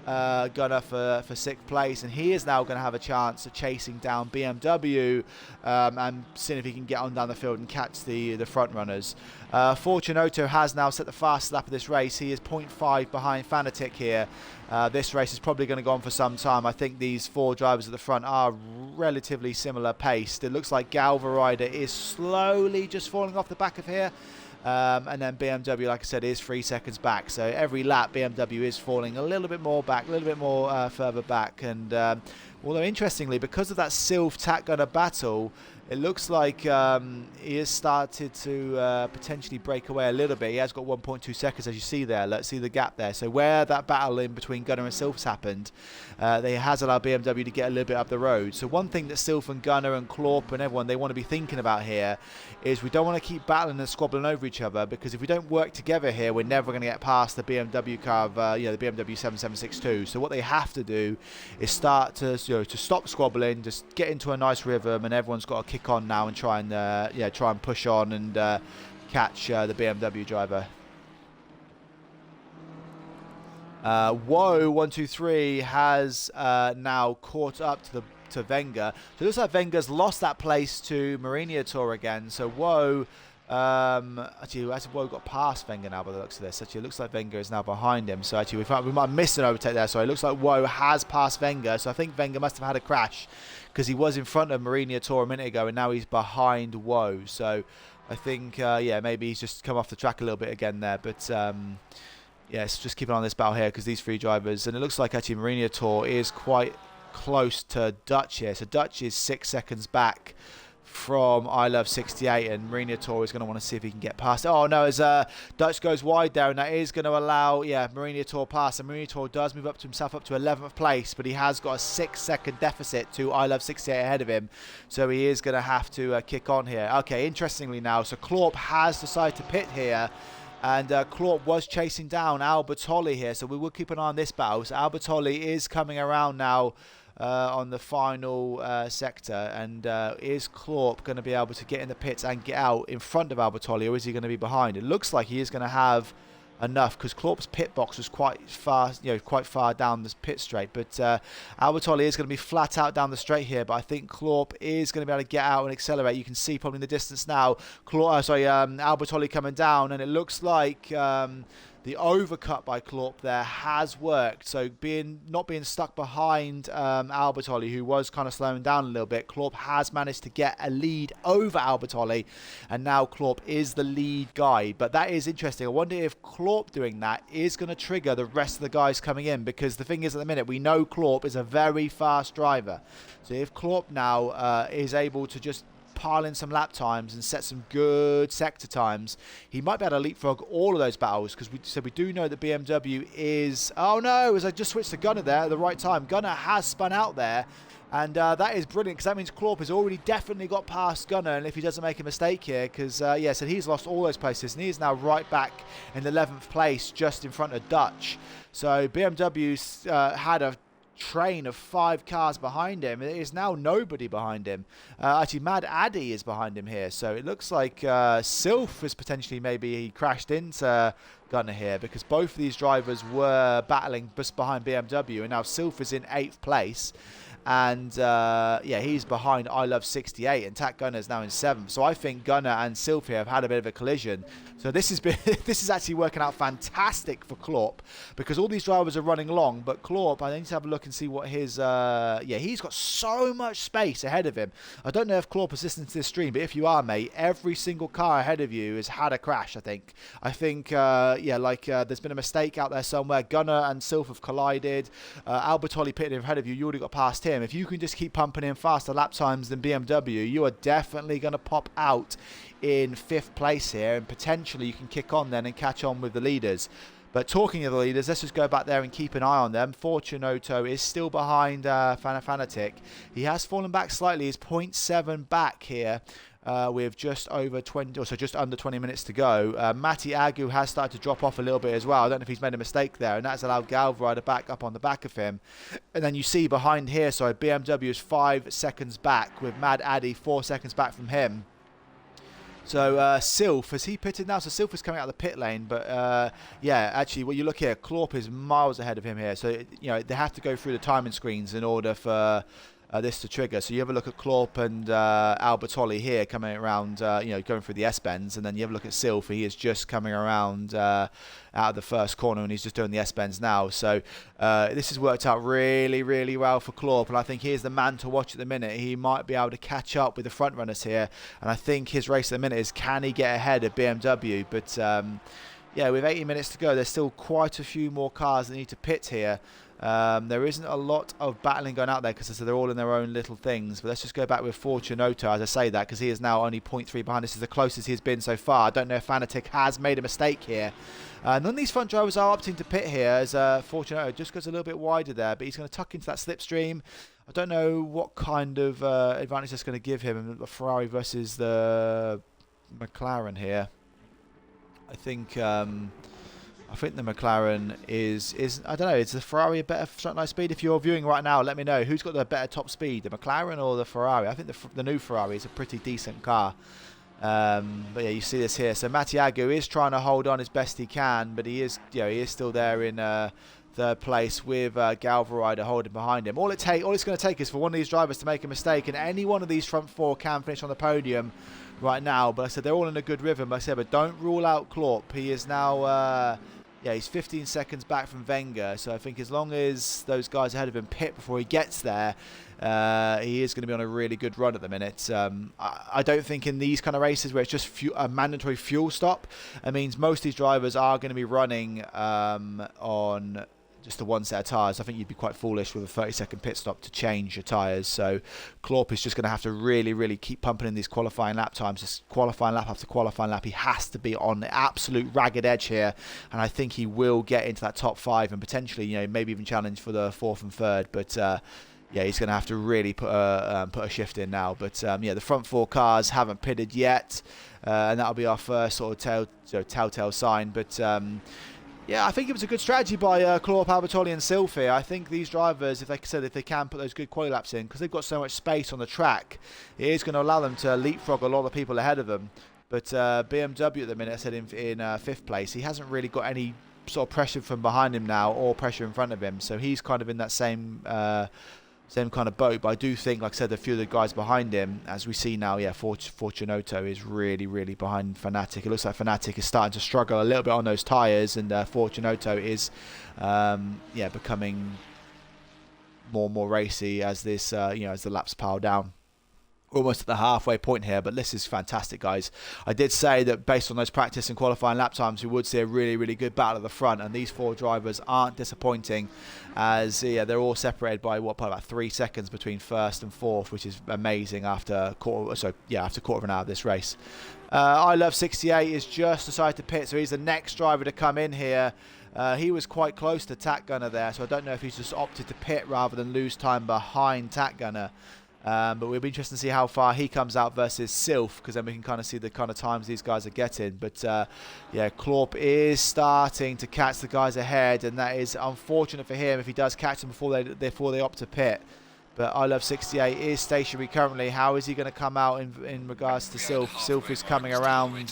Gunnar for 6th place, and he is now going to have a chance of chasing down BMW and seeing if he can get on down the field and catch the front runners. Fortunato has now set the fastest lap of this race. He is 0.5 behind Fanatic here. This race is probably going to go on for some time. I think these 4 drivers at the front are relatively similar paced. It looks like Galva Rider is slowly just falling off the back of here. And then BMW, like I said, is 3 seconds back. So every lap BMW is falling a little bit more back, a little bit more further back. And although interestingly, because of that Sylph Tack Gunner battle, it looks like he has started to potentially break away a little bit. He has got 1.2 seconds, as you see there. Let's see the gap there. So where that battle in between Gunnar and Sylph's happened, they has allowed BMW to get a little bit up the road. So one thing that Sylph and Gunnar and Klopp and everyone, they want to be thinking about here is we don't want to keep battling and squabbling over each other, because if we don't work together here, we're never going to get past the BMW car of the BMW 7762. So what they have to do is start to stop squabbling, just get into a nice rhythm, and everyone's got to kick on now and try and push on and catch the BMW driver. Woe 123 has now caught up to Wenger. So it looks like Wenger's lost that place to Mariniotto again. So Woe actually Woe got past Wenger now by the looks of this. Actually, it looks like Wenger is now behind him. So actually we might have missed an overtake there. So it looks like Woe has passed Wenger. So I think Wenger must have had a crash, because he was in front of Mariniotto a minute ago, and now he's behind Woe. So I think maybe he's just come off the track a little bit again there. But yes, just keep an eye on this battle here, because these 3 drivers, and it looks like actually Mariniotto is quite close to Dutch here. So Dutch is 6 seconds back from I Love 68, and Mariniotto is going to want to see if he can get past it. Oh no, as Dutch goes wide there, and that is going to allow Mariniotto pass, and Mariniotto does move himself up to 11th place, but he has got a 6-second deficit to I Love 68 ahead of him, so he is going to have to kick on here. Okay, interestingly now, so Klopp has decided to pit here, and Klopp was chasing down Albertoli here, so we will keep an eye on this battle. So Albertoli is coming around now on the final sector, and is Klopp going to be able to get in the pits and get out in front of Albertoli, or is he going to be behind? It looks like he is going to have enough, because Klopp's pit box was quite far down this pit straight, but Albertoli is going to be flat out down the straight here, but I think Klopp is going to be able to get out and accelerate. You can see probably in the distance now Albertoli coming down, and it looks like the overcut by Klopp there has worked. So not being stuck behind Albertoli, who was kind of slowing down a little bit, Klopp has managed to get a lead over Albertoli, and now Klopp is the lead guy. But that is interesting. I wonder if Klopp doing that is going to trigger the rest of the guys coming in, because the thing is, at the minute, we know Klopp is a very fast driver. So if Klopp now is able to just pile in some lap times and set some good sector times, he might be able to leapfrog all of those battles, because we do know that BMW is... Oh no, as I just switched to Gunnar there at the right time. Gunnar has spun out there, and that is brilliant, because that means Klopp has already definitely got past Gunnar, and if he doesn't make a mistake here, because so he's lost all those places, and he's now right back in the 11th place, just in front of Dutch. So BMW's had a train of 5 cars behind him. It is now nobody behind him. Actually, Mad Addy is behind him here. So it looks like Sylph is potentially, maybe he crashed into Gunner here, because both of these drivers were battling just behind BMW, and now Sylph is in 8th place. And yeah, he's behind I Love 68, and Tack Gunner is now in 7th. So I think Gunner and Sylph here have had a bit of a collision. So this has been this is actually working out fantastic for Klorp, because all these drivers are running long, but Klorp, I need to have a look and see what his yeah, he's got so much space ahead of him. I don't know if Klorp is listening to this stream, but if you are, mate, every single car ahead of you has had a crash. I think yeah, like there's been a mistake out there somewhere. Gunner and Sylph have collided. Albertoli pitted ahead of you. You already got past him. If you can just keep pumping in faster lap times than BMW, you are definitely going to pop out in 5th place here, and potentially you can kick on then and catch on with the leaders. But talking of the leaders, let's just go back there and keep an eye on them. Fortunato is still behind Fanatic. He has fallen back slightly. He's 0.7 back here. With just over 20, or so just under 20 minutes to go. Matti Agu has started to drop off a little bit as well. I don't know if he's made a mistake there, and that's allowed Galvrider back up on the back of him. And then you see behind here, so BMW is 5 seconds back, with Mad Addy 4 seconds back from him. So Sylph, has he pitted now? So Sylph is coming out of the pit lane, but yeah, actually, when you look here, Klorp is miles ahead of him here. So you know, they have to go through the timing screens in order for this to trigger. So you have a look at Klorp and Albertoli here coming around, you know, going through the S-bends, and then you have a look at Sylph. He is just coming around out of the first corner, and he's just doing the S-bends now. So this has worked out really, really well for Klorp, and I think he's the man to watch at the minute. He might be able to catch up with the front runners here, and I think his race at the minute is, can he get ahead of BMW? But yeah, with 80 minutes to go, there's still quite a few more cars that need to pit here. There isn't a lot of battling going out there, because they're all in their own little things. But let's just go back with Fortunato as I say that, because he is now only 0.3 behind. This is the closest he's been so far. I don't know if Fanatic has made a mistake here. None of these front drivers are opting to pit here, as Fortunato just goes a little bit wider there, but he's going to tuck into that slipstream. I don't know what kind of advantage that's going to give him, the Ferrari versus the McLaren here. I think the McLaren is I don't know, is the Ferrari a better front line speed? If you're viewing right now, let me know who's got the better top speed, the McLaren or the Ferrari. I think the new Ferrari is a pretty decent car. But yeah, you see this here. So Mattiago is trying to hold on as best he can, but he is, you know, he is still there in 3rd place with Galvrider holding behind him. All it's going to take is for one of these drivers to make a mistake, and any one of these front 4 can finish on the podium right now. But I said they're all in a good rhythm. Like I said, but don't rule out Klorp. He is now yeah, he's 15 seconds back from Wenger, so I think as long as those guys ahead of him pit before he gets there, he is going to be on a really good run at the minute. I don't think in these kind of races where it's just a mandatory fuel stop, it means most of these drivers are going to be running on just the one set of tyres. I think you'd be quite foolish with a 30-second pit stop to change your tyres. So Klorp is just going to have to really, really keep pumping in these qualifying lap times. Just qualifying lap after qualifying lap. He has to be on the absolute ragged edge here, and I think he will get into that top 5 and potentially, you know, maybe even challenge for the 4th and 3rd. But yeah, he's going to have to really put a shift in now. But yeah, the front 4 cars haven't pitted yet, and that'll be our first sort of telltale sign. But yeah, I think it was a good strategy by Klorp, Albertoli and Sylph. I think these drivers, if they can put those good quali laps in, because they've got so much space on the track, it is going to allow them to leapfrog a lot of people ahead of them. But BMW at the minute, I said in 5th place, he hasn't really got any sort of pressure from behind him now or pressure in front of him. So he's kind of in that same kind of boat. But I do think, like I said, a few of the guys behind him, as we see now, yeah, Fortunato is really, really behind Fanatic. It looks like Fanatic is starting to struggle a little bit on those tyres, and Fortunato is, yeah, becoming more and more racy as this, you know, as the laps pile down. Almost at the halfway point here, but this is fantastic, guys. I did say that based on those practice and qualifying lap times, we would see a really, really good battle at the front, and these 4 drivers aren't disappointing, as yeah, they're all separated by probably about 3 seconds between 1st and 4th, which is amazing after quarter of an hour of this race. I Love 68 is just decided to pit, so he's the next driver to come in here. He was quite close to Tack Gunner there, so I don't know if he's just opted to pit rather than lose time behind Tack Gunner. But we'll be interested to see how far he comes out versus Sylph, because then we can kind of see the kind of times these guys are getting. But yeah, Klorp is starting to catch the guys ahead, and that is unfortunate for him if he does catch them before they opt to pit. But I Love 68 is stationary currently. How is he going to come out in regards to Sylph? Sylph is coming around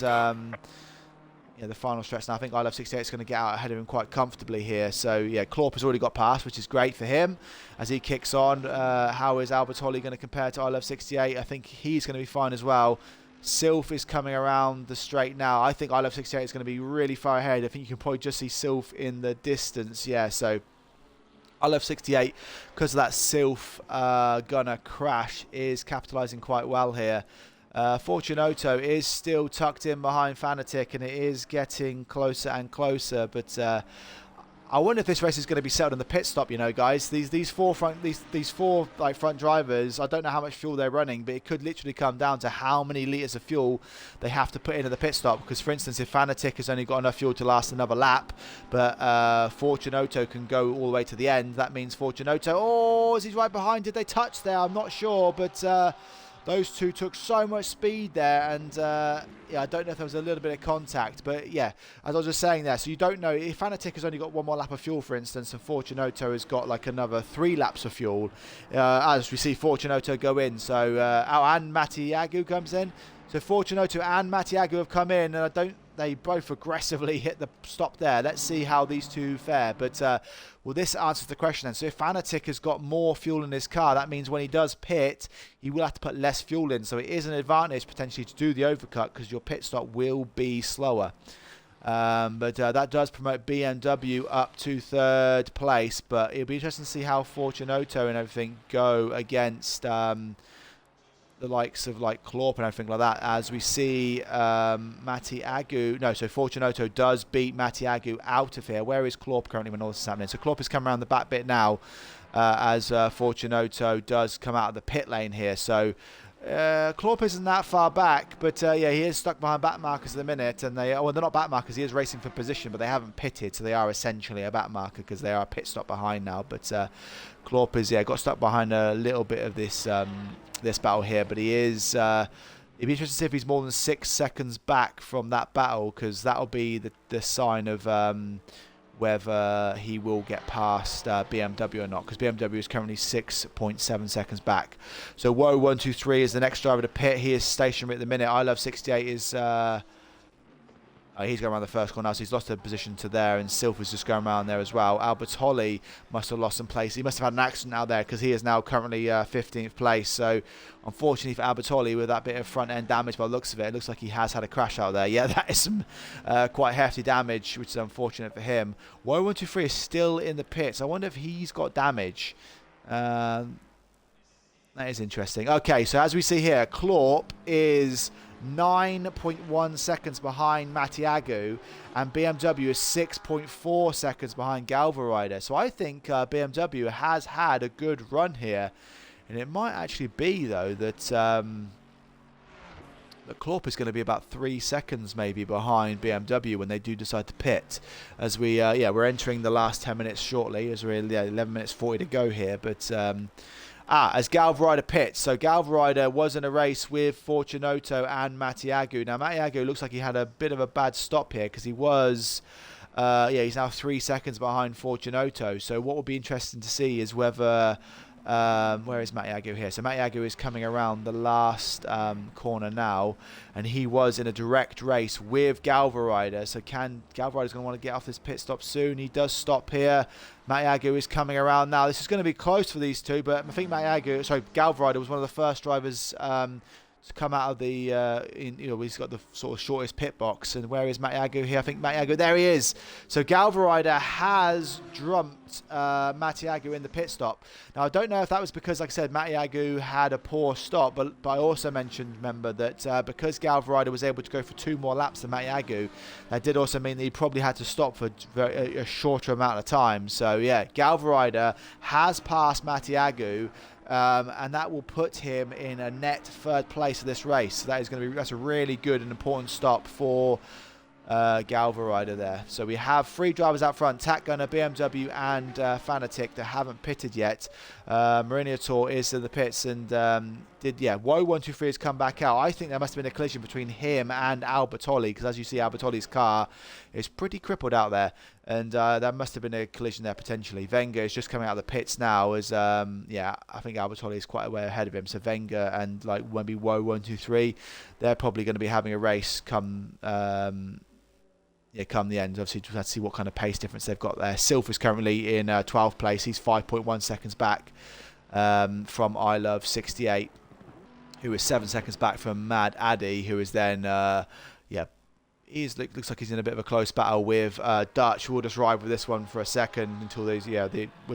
the final stretch now. I think I Love 68 is going to get out ahead of him quite comfortably here. So yeah, Klorp has already got past, which is great for him as he kicks on. How is Albertoli going to compare to I Love 68? I think he's going to be fine as well. Sylph is coming around the straight now. I think I Love 68 is going to be really far ahead. I think you can probably just see Sylph in the distance. Yeah, so I Love 68, because of that Sylph gonna crash, is capitalising quite well here. Fortunato is still tucked in behind Fanatic, and it is getting closer and closer. But I wonder if this race is going to be settled in the pit stop. You know, guys, these four front drivers. I don't know how much fuel they're running, but it could literally come down to how many litres of fuel they have to put into the pit stop. Because, for instance, if Fanatic has only got enough fuel to last another lap, but Fortunato can go all the way to the end, that means Fortunato. Oh, is he right behind? Did they touch there? I'm not sure, but. Those two took so much speed there, and yeah, I don't know if there was a little bit of contact, but yeah, as I was just saying there, so you don't know if Fanatic has only got one more lap of fuel, for instance, and Fortunato has got like another 3 laps of fuel, as we see Fortunato go in. So and Matti Agu comes in. So Fortunato and Matti Agu have come in, and they both aggressively hit the stop there. Let's see how these two fare. But well, this answers the question then. So if Fanatic has got more fuel in his car, that means when he does pit, he will have to put less fuel in. So it is an advantage potentially to do the overcut, because your pit stop will be slower. But that does promote BMW up to 3rd place. But it'll be interesting to see how Fortunato and everything go against the likes of like Klorp and everything like that, as we see Matti Agu. No, so Fortunato does beat Matti Agu out of here. Where is Klorp currently when all this is happening? So Klorp has come around the back bit now, as Fortunato does come out of the pit lane here. So Klorp isn't that far back, but yeah, he is stuck behind back markers at the minute, and they're not back markers, he is racing for position, but they haven't pitted, so they are essentially a back marker because they are a pit stop behind now. But Klorp has got stuck behind a little bit of this battle here, but he is it'd be interesting to see if he's more than 6 seconds back from that battle, because that'll be the sign of whether he will get past BMW or not, because BMW is currently 6.7 seconds back. So Woe123 is the next driver to pit. He is stationary at the minute. I Love 68 is he's going around the first corner now, so he's lost a position to there, and Sylph is just going around there as well. Albertoli must have lost some place. He must have had an accident out there, because he is now currently 15th place. So unfortunately for Albertoli, with that bit of front end damage by the looks of it looks like he has had a crash out there. Yeah, that is some quite hefty damage, which is unfortunate for him. Woe123 is still in the pits. I wonder if he's got damage. That is interesting. Okay, so as we see here, Klorp is 9.1 seconds behind Matti Agu, and BMW is 6.4 seconds behind Galverider. So I think BMW has had a good run here, and it might actually be though that Klorp is going to be about 3 seconds maybe behind BMW when they do decide to pit, as we we're entering the last 10 minutes shortly, as we're 11 minutes 40 to go here. But as Galverider pits. So Galverider was in a race with Fortunato and Matti Agu. Now Matti Agu looks like he had a bit of a bad stop here, because he was he's now 3 seconds behind Fortunato. So what will be interesting to see is whether where is Matti Agu here? So Matti Agu is coming around the last corner now, and he was in a direct race with Galverider. So Galverider's going to want to get off this pit stop soon. He does stop here. Matti Agu is coming around now. This is going to be close for these two, but I think Galverider was one of the first drivers to come out of the he's got the sort of shortest pit box. And where is Matti Agu here? I think Matti Agu, there he is. So Galverider has drumped Matti Agu in the pit stop. Now I don't know if that was because, like I said, Matti Agu had a poor stop, but I also mentioned, remember, that because Galverider was able to go for 2 more laps than Matti Agu, that did also mean that he probably had to stop for a shorter amount of time. So yeah, Galverider has passed Matti Agu. And that will put him in a net 3rd place of this race. So that is going to be, that's a really good and important stop for Galva rider there. So we have 3 drivers out front, Tack Gunner, BMW and Fanatic, that haven't pitted yet. Mariniator is in the pits and Woe123 has come back out. I think there must have been a collision between him and Albertolli, because as you see, Albertolli's car is pretty crippled out there, and there must have been a collision there potentially. Wenger is just coming out of the pits now, as I think Albertolli is quite a way ahead of him. So Wenger and like maybe Woe123, they're probably going to be having a race come come the end. Obviously, let's see what kind of pace difference they've got there. Silf is currently in 12th place. He's 5.1 seconds back from I Love 68, who is 7 seconds back from Mad Addy, who is then looks like he's in a bit of a close battle with Dutch. We'll just ride with this one for a second until we're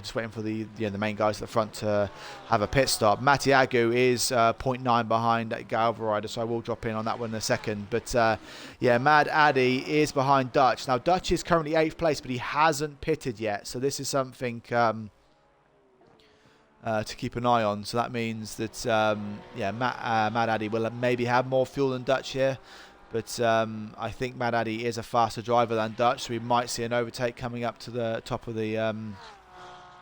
just waiting for the main guys at the front to have a pit stop. Matiagu is 0.9 behind Galva rider, so I will drop in on that one in a second. But Mad Addy is behind Dutch. Now Dutch is currently 8th place, but he hasn't pitted yet, so this is something to keep an eye on. So that means that Mad Addy will maybe have more fuel than Dutch here. But I think Mad Addy is a faster driver than Dutch, so we might see an overtake coming up to the top of the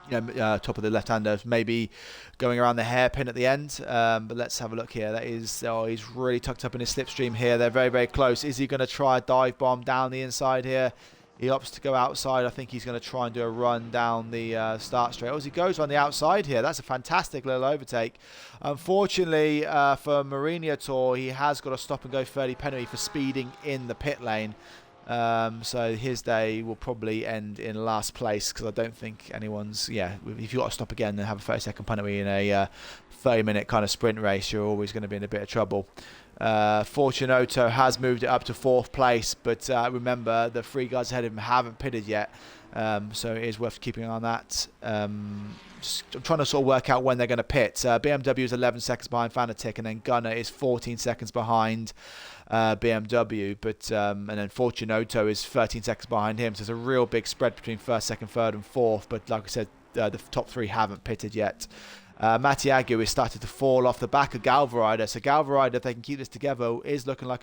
top of the left-hander, maybe going around the hairpin at the end. But let's have a look here. That is, he's really tucked up in his slipstream here. They're very, very close. Is he going to try a dive bomb down the inside here? He opts to go outside. I think he's going to try and do a run down the start straight. As he goes on the outside here, that's a fantastic little overtake. Unfortunately for Mariniator, he has got a stop and go 30 penalty for speeding in the pit lane. So his day will probably end in last place, because I don't think anyone's... if you've got to stop again and have a 30-second penalty in a 30-minute kind of sprint race, you're always going to be in a bit of trouble. Fortunato has moved it up to 4th place, but remember, the 3 guys ahead of him haven't pitted yet, so it is worth keeping on that. I'm trying to sort of work out when they're going to pit. BMW is 11 seconds behind Fanatic, and then Gunner is 14 seconds behind BMW, but and then Fortunato is 13 seconds behind him, so there's a real big spread between 1st, 2nd, 3rd and 4th, but like I said, the top 3 haven't pitted yet. Matiagu is started to fall off the back of Galva rider, so Galva rider, if they can keep this together, is looking like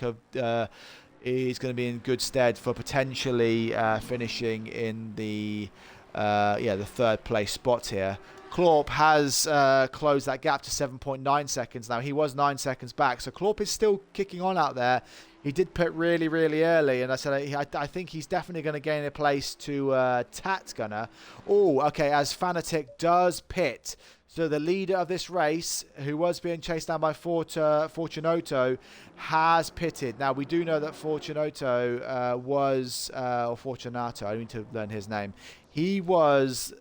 he's going to be in good stead for potentially finishing in the 3rd place spot here. Klorp has closed that gap to 7.9 seconds now. He was 9 seconds back, so Klorp is still kicking on out there. He did pit really, really early, and I think he's definitely going to gain a place to Tat Gunner. Oh, okay, as Fanatic does pit. So the leader of this race, who was being chased down by Fortunato, has pitted. Now, we do know that Fortunato or Fortunato, I need to learn his name. He was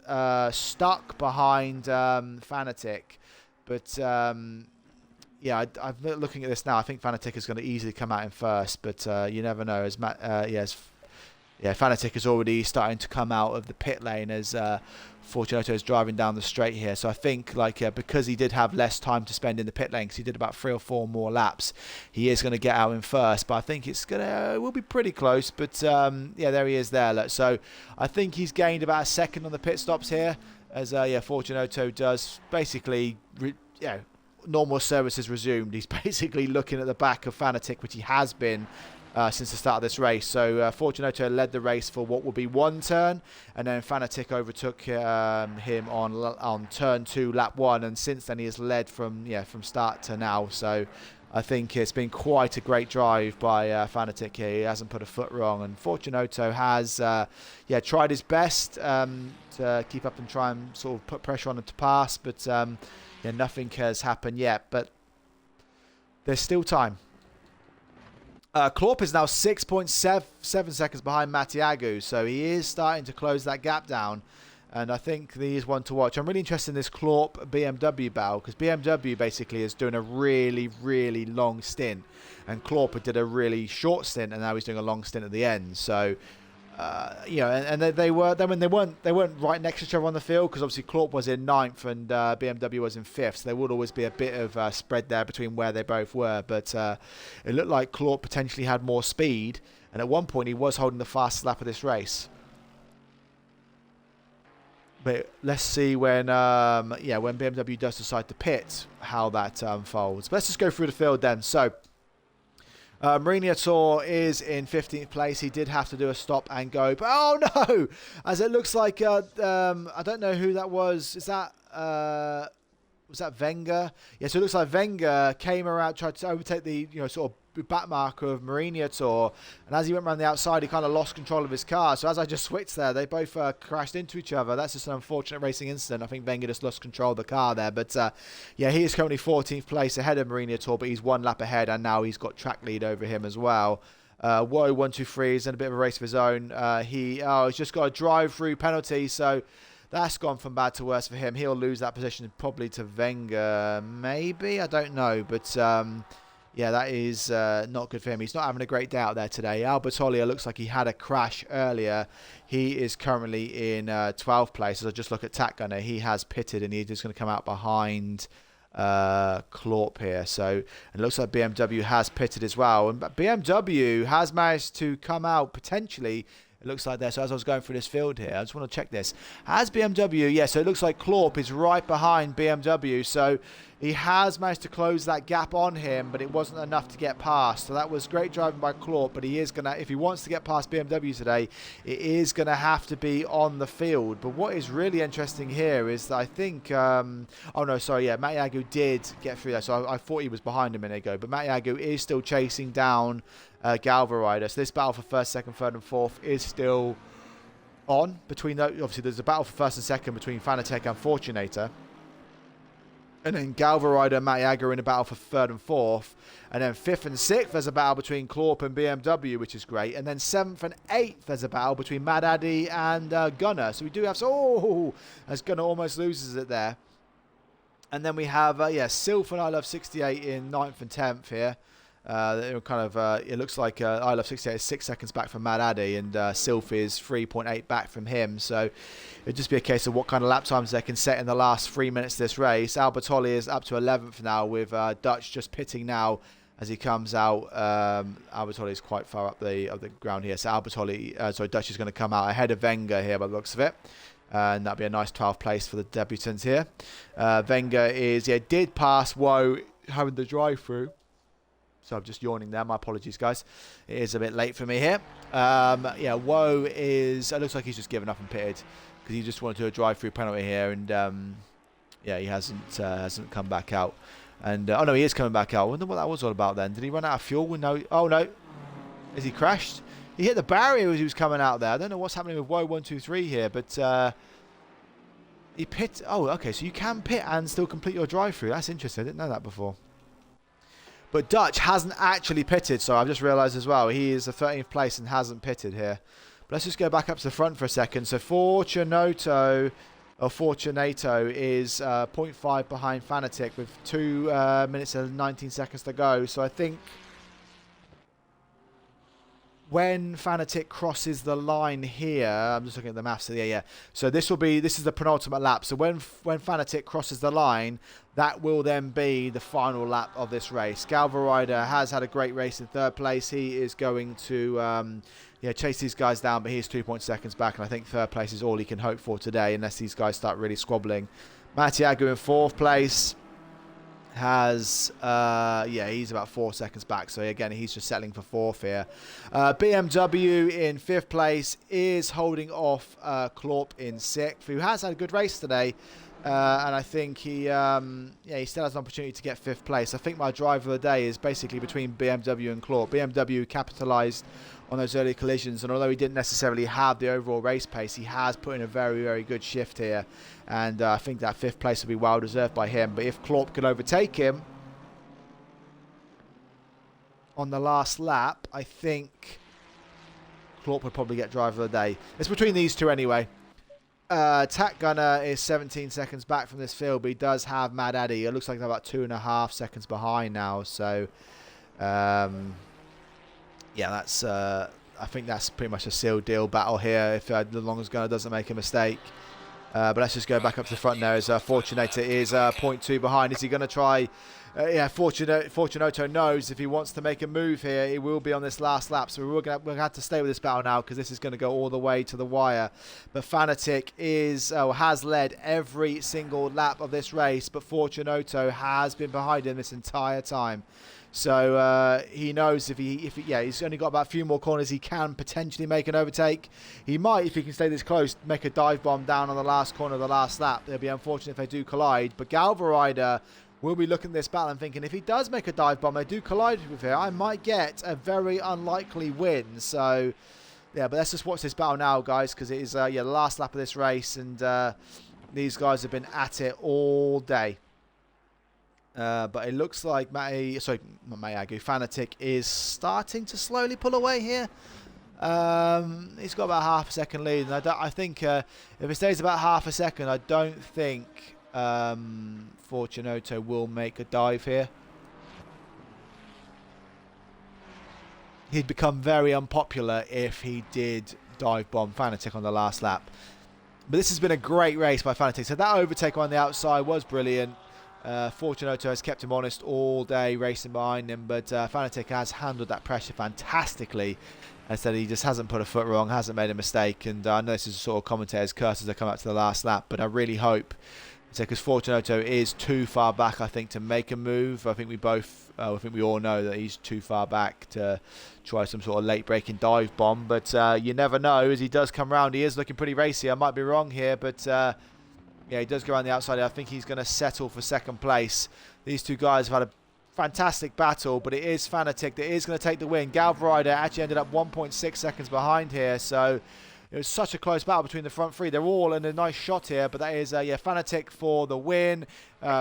stuck behind Fanatic. But, I'm looking at this now. I think Fanatic is going to easily come out in first. But you never know. As Fanatic is already starting to come out of the pit lane as Fortunato is driving down the straight here. So I think because he did have less time to spend in the pit lane, because he did about 3 or 4 more laps, he is going to get out in first. But I think it will be pretty close. But there he is there. Look. So I think he's gained about a second on the pit stops here, as Fortunato does basically normal services resumed. He's basically looking at the back of Fanatic, which he has been since the start of this race. So Fortunato led the race for what would be 1 turn, and then Fanatic overtook him on turn 2, lap 1, and since then he has led from start to now. So I think it's been quite a great drive by Fanatic here. He hasn't put a foot wrong, and Fortunato has tried his best to keep up and try and sort of put pressure on him to pass, but nothing has happened yet. But there's still time. Klorp is now 6.7 seconds behind Matiagu, so he is starting to close that gap down, and I think he is one to watch. I'm really interested in this Klorp BMW battle, because BMW basically is doing a really, really long stint, and Klorp did a really short stint, and now he's doing a long stint at the end. So and they weren't right next to each other on the field, because obviously Klorp was in 9th and BMW was in 5th, so there would always be a bit of spread there between where they both were. But it looked like Klorp potentially had more speed, and at one point he was holding the fastest lap of this race. But let's see when BMW does decide to pit, how that unfolds. But let's just go through the field then. So Mourinho is in 15th place. He did have to do a stop and go. But oh no! As it looks like, I don't know who that was. Is that... was that Wenger? Yeah, so it looks like Wenger came around, tried to overtake the sort of back marker of Mourinho, and as he went around the outside, he kind of lost control of his car. So as I just switched there, they both crashed into each other. That's just an unfortunate racing incident. I think Wenger just lost control of the car there. But yeah, he is currently 14th place ahead of Mourinho, but he's one lap ahead, and now he's got track lead over him as well. Woe 123 is in a bit of a race of his own. He's just got a drive-through penalty, so that's gone from bad to worse for him. He'll lose that position probably to Wenger, maybe. I don't know. But yeah, that is not good for him. He's not having a great day out there today. Albertolia looks like he had a crash earlier. He is currently in 12th place. As I just look at Tack Gunner, he has pitted and he's just going to come out behind Klorp here. So it looks like BMW has pitted as well. And BMW has managed to come out potentially. It looks like there. So as I was going through this field here, I just want to check this. Has BMW, yeah, so it looks like Klorp is right behind BMW. So he has managed to close that gap on him, but it wasn't enough to get past. So that was great driving by Klorp, but he is going to, if he wants to get past BMW today, it is going to have to be on the field. But what is really interesting here is that I think, oh no, sorry, yeah, Matiago did get through there. So I thought he was behind a minute ago, but Matiago is still chasing down Galverider. So this battle for first, second, third and fourth is still on between those. Obviously there's a battle for first and second between Fanatec and Fortunator, and then Galverider and Matiago are in a battle for third and fourth, and then fifth and sixth there's a battle between Klorp and BMW, which is great, and then seventh and eighth there's a battle between Mad Addy and Gunner. So we do have, as Gunner almost loses it there. And then we have Sylph and I Love 68 in 9th and 10th here. It looks like I Love 68 is 6 seconds back from Mad Addy, and Sylph is 3.8 back from him. So it'd just be a case of what kind of lap times they can set in the last 3 minutes of this race. Albertoli is up to 11th now, with Dutch just pitting now as he comes out. Albertoli is quite far up the ground here, so Dutch is going to come out ahead of Wenger here by the looks of it. And that'd be a nice 12th place for the debutants here. Wenger did pass Woe having the drive-through. So I'm just yawning there. My apologies, guys. It is a bit late for me here. Woe is... It looks like he's just given up and pitted because he just wanted to do a drive-through penalty here, and he hasn't come back out. And oh no, he is coming back out. I wonder what that was all about then. Did he run out of fuel? No. Oh no. Has he crashed? He hit the barrier as he was coming out there. I don't know what's happening with Woe 123 here, but he pit. Oh, okay. So you can pit and still complete your drive-through. That's interesting. I didn't know that before. But Dutch hasn't actually pitted, so I've just realised as well. He is the 13th place and hasn't pitted here. But let's just go back up to the front for a second. So Fortunato is 0.5 behind Fanatic with 2 minutes and 19 seconds to go. So I think when Fanatic crosses the line here, I'm just looking at the maths. Yeah. So this is the penultimate lap. So when Fanatic crosses the line, that will then be the final lap of this race. Galverider has had a great race in 3rd place. He is going to chase these guys down, but he's 2 seconds back, and I think 3rd place is all he can hope for today, unless these guys start really squabbling. Matiago in 4th place has he's about 4 seconds back, so again he's just settling for 4th here. BMW in 5th place is holding off Klorp in 6th, who has had a good race today, and I think he still has an opportunity to get 5th place. I think my driver of the day is basically between BMW and Klorp. BMW capitalised on those early collisions, and although he didn't necessarily have the overall race pace, he has put in a very, very good shift here, and I think that 5th place will be well deserved by him. But if Klorp can overtake him on the last lap, I think Klorp would probably get driver of the day. It's between these two anyway. Tack Gunner is 17 seconds back from this field, but he does have Mad Addy. It looks like they're about 2.5 seconds behind now, so that's I think that's pretty much a sealed deal battle here, if as long as Gunner doesn't make a mistake. But let's just go back up to the front there, as Fortunator is 0.2 behind. Is he going to try Yeah, Fortunato knows if he wants to make a move here, it will be on this last lap. So we're going to have to stay with this battle now because this is going to go all the way to the wire. But Fanatic has led every single lap of this race, but Fortunato has been behind him this entire time. So he knows if he's only got about a few more corners, he can potentially make an overtake. He might, if he can stay this close, make a dive bomb down on the last corner of the last lap. It'll be unfortunate if they do collide. But Galverider will be looking at this battle and thinking, if he does make a dive bomb, they do collide with here, I might get a very unlikely win. So, yeah, but let's just watch this battle now, guys, because it is the last lap of this race, and these guys have been at it all day. But it looks like Fanatic is starting to slowly pull away here. He's got about half a second lead, and I think if it stays about half a second, I don't think Fortunato will make a dive here. He'd become very unpopular if he did dive bomb Fanatic on the last lap. But this has been a great race by Fanatic. So that overtake on the outside was brilliant. Fortunato has kept him honest all day, racing behind him, but Fanatic has handled that pressure fantastically. As I said, he just hasn't put a foot wrong, hasn't made a mistake, and I know this is a sort of commentator's curse as they come up to the last lap, but I really hope, because Fortunato is too far back, I think, to make a move. I think we all know that he's too far back to try some sort of late-breaking dive bomb, but you never know. As he does come round, he is looking pretty racy. I might be wrong here, but yeah, he does go around the outside. I think he's going to settle for second place. These two guys have had a fantastic battle, but it is Fanatic that is going to take the win. Galverider actually ended up 1.6 seconds behind here, so it was such a close battle between the front three. They're all in a nice shot here, but that is Fanatic for the win.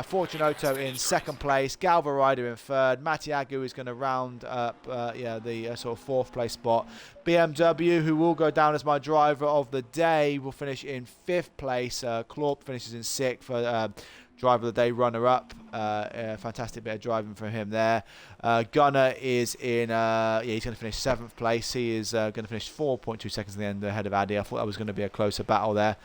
Fortunato in second place. Galverider in third. Matiagu is going to round up the sort of fourth place spot. BMW, who will go down as my driver of the day, will finish in fifth place. Klorp finishes in sixth for driver of the day, runner-up. Fantastic bit of driving from him there. Gunner is in, he's going to finish 7th place. He is going to finish 4.2 seconds in the end ahead of Addy. I thought that was going to be a closer battle there.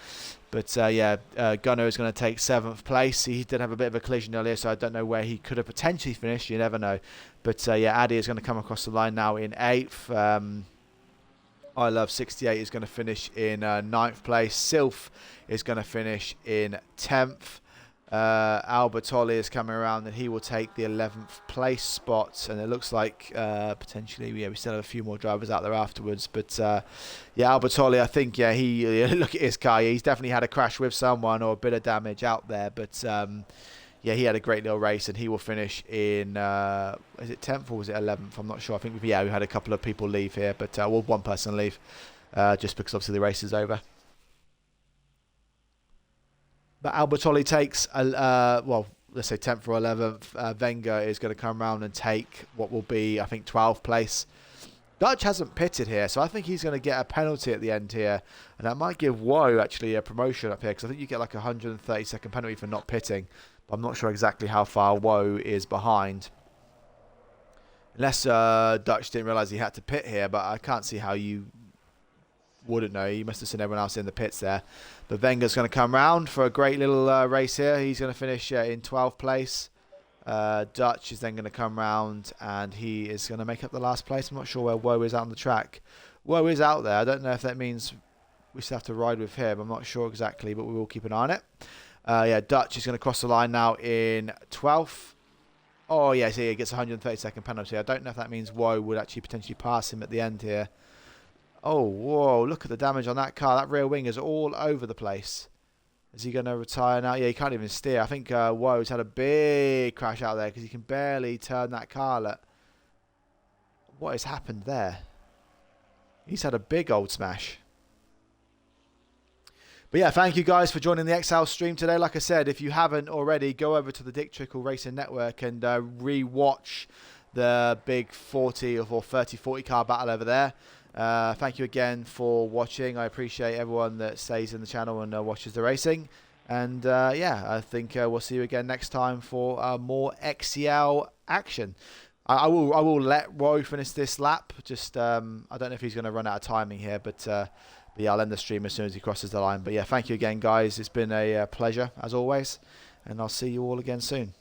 But Gunner is going to take 7th place. He did have a bit of a collision earlier, so I don't know where he could have potentially finished. You never know. But Addy is going to come across the line now in 8th. I Love 68 is going to finish in 9th place. Sylph is going to finish in 10th. Albertoli is coming around and he will take the 11th place spot, and it looks like potentially we still have a few more drivers out there afterwards, but Albertoli, I think he look at his car, he's definitely had a crash with someone or a bit of damage out there, but he had a great little race and he will finish in is it 10th or was it 11th? I'm not sure. I think we had a couple of people leave here, but one person leave just because obviously the race is over. But Albertoli takes, let's say 10th or 11th. Wenger is going to come around and take what will be, I think, 12th place. Dutch hasn't pitted here, so I think he's going to get a penalty at the end here. And that might give Woe actually a promotion up here, because I think you get like a 130-second penalty for not pitting. But I'm not sure exactly how far Woe is behind. Unless Dutch didn't realise he had to pit here, but I can't see how you wouldn't know. You must have seen everyone else in the pits there. But Wenger's going to come round for a great little race here. He's going to finish in 12th place. Dutch is then going to come round and he is going to make up the last place. I'm not sure where Woe is out on the track. Woe is out there. I don't know if that means we still have to ride with him. I'm not sure exactly, but we will keep an eye on it. Dutch is going to cross the line now in 12th. Oh, yeah, so he gets a 130-second penalty. I don't know if that means Woe would actually potentially pass him at the end here. Oh, whoa, look at the damage on that car. That rear wing is all over the place. Is he going to retire now? Yeah, he can't even steer. I think Woe's had a big crash out there because he can barely turn that car. Look. What has happened there? He's had a big old smash. But yeah, thank you guys for joining the XCL stream today. Like I said, if you haven't already, go over to the Dick Trickle Racing Network and re-watch the big 40 or 30-40 car battle over there. Thank you again for watching. I appreciate everyone that stays in the channel and watches the racing. And I think we'll see you again next time for more XCL action. I will let Roy finish this lap. Just I don't know if he's going to run out of timing here, but I'll end the stream as soon as he crosses the line. But yeah, thank you again, guys. It's been a pleasure as always, and I'll see you all again soon.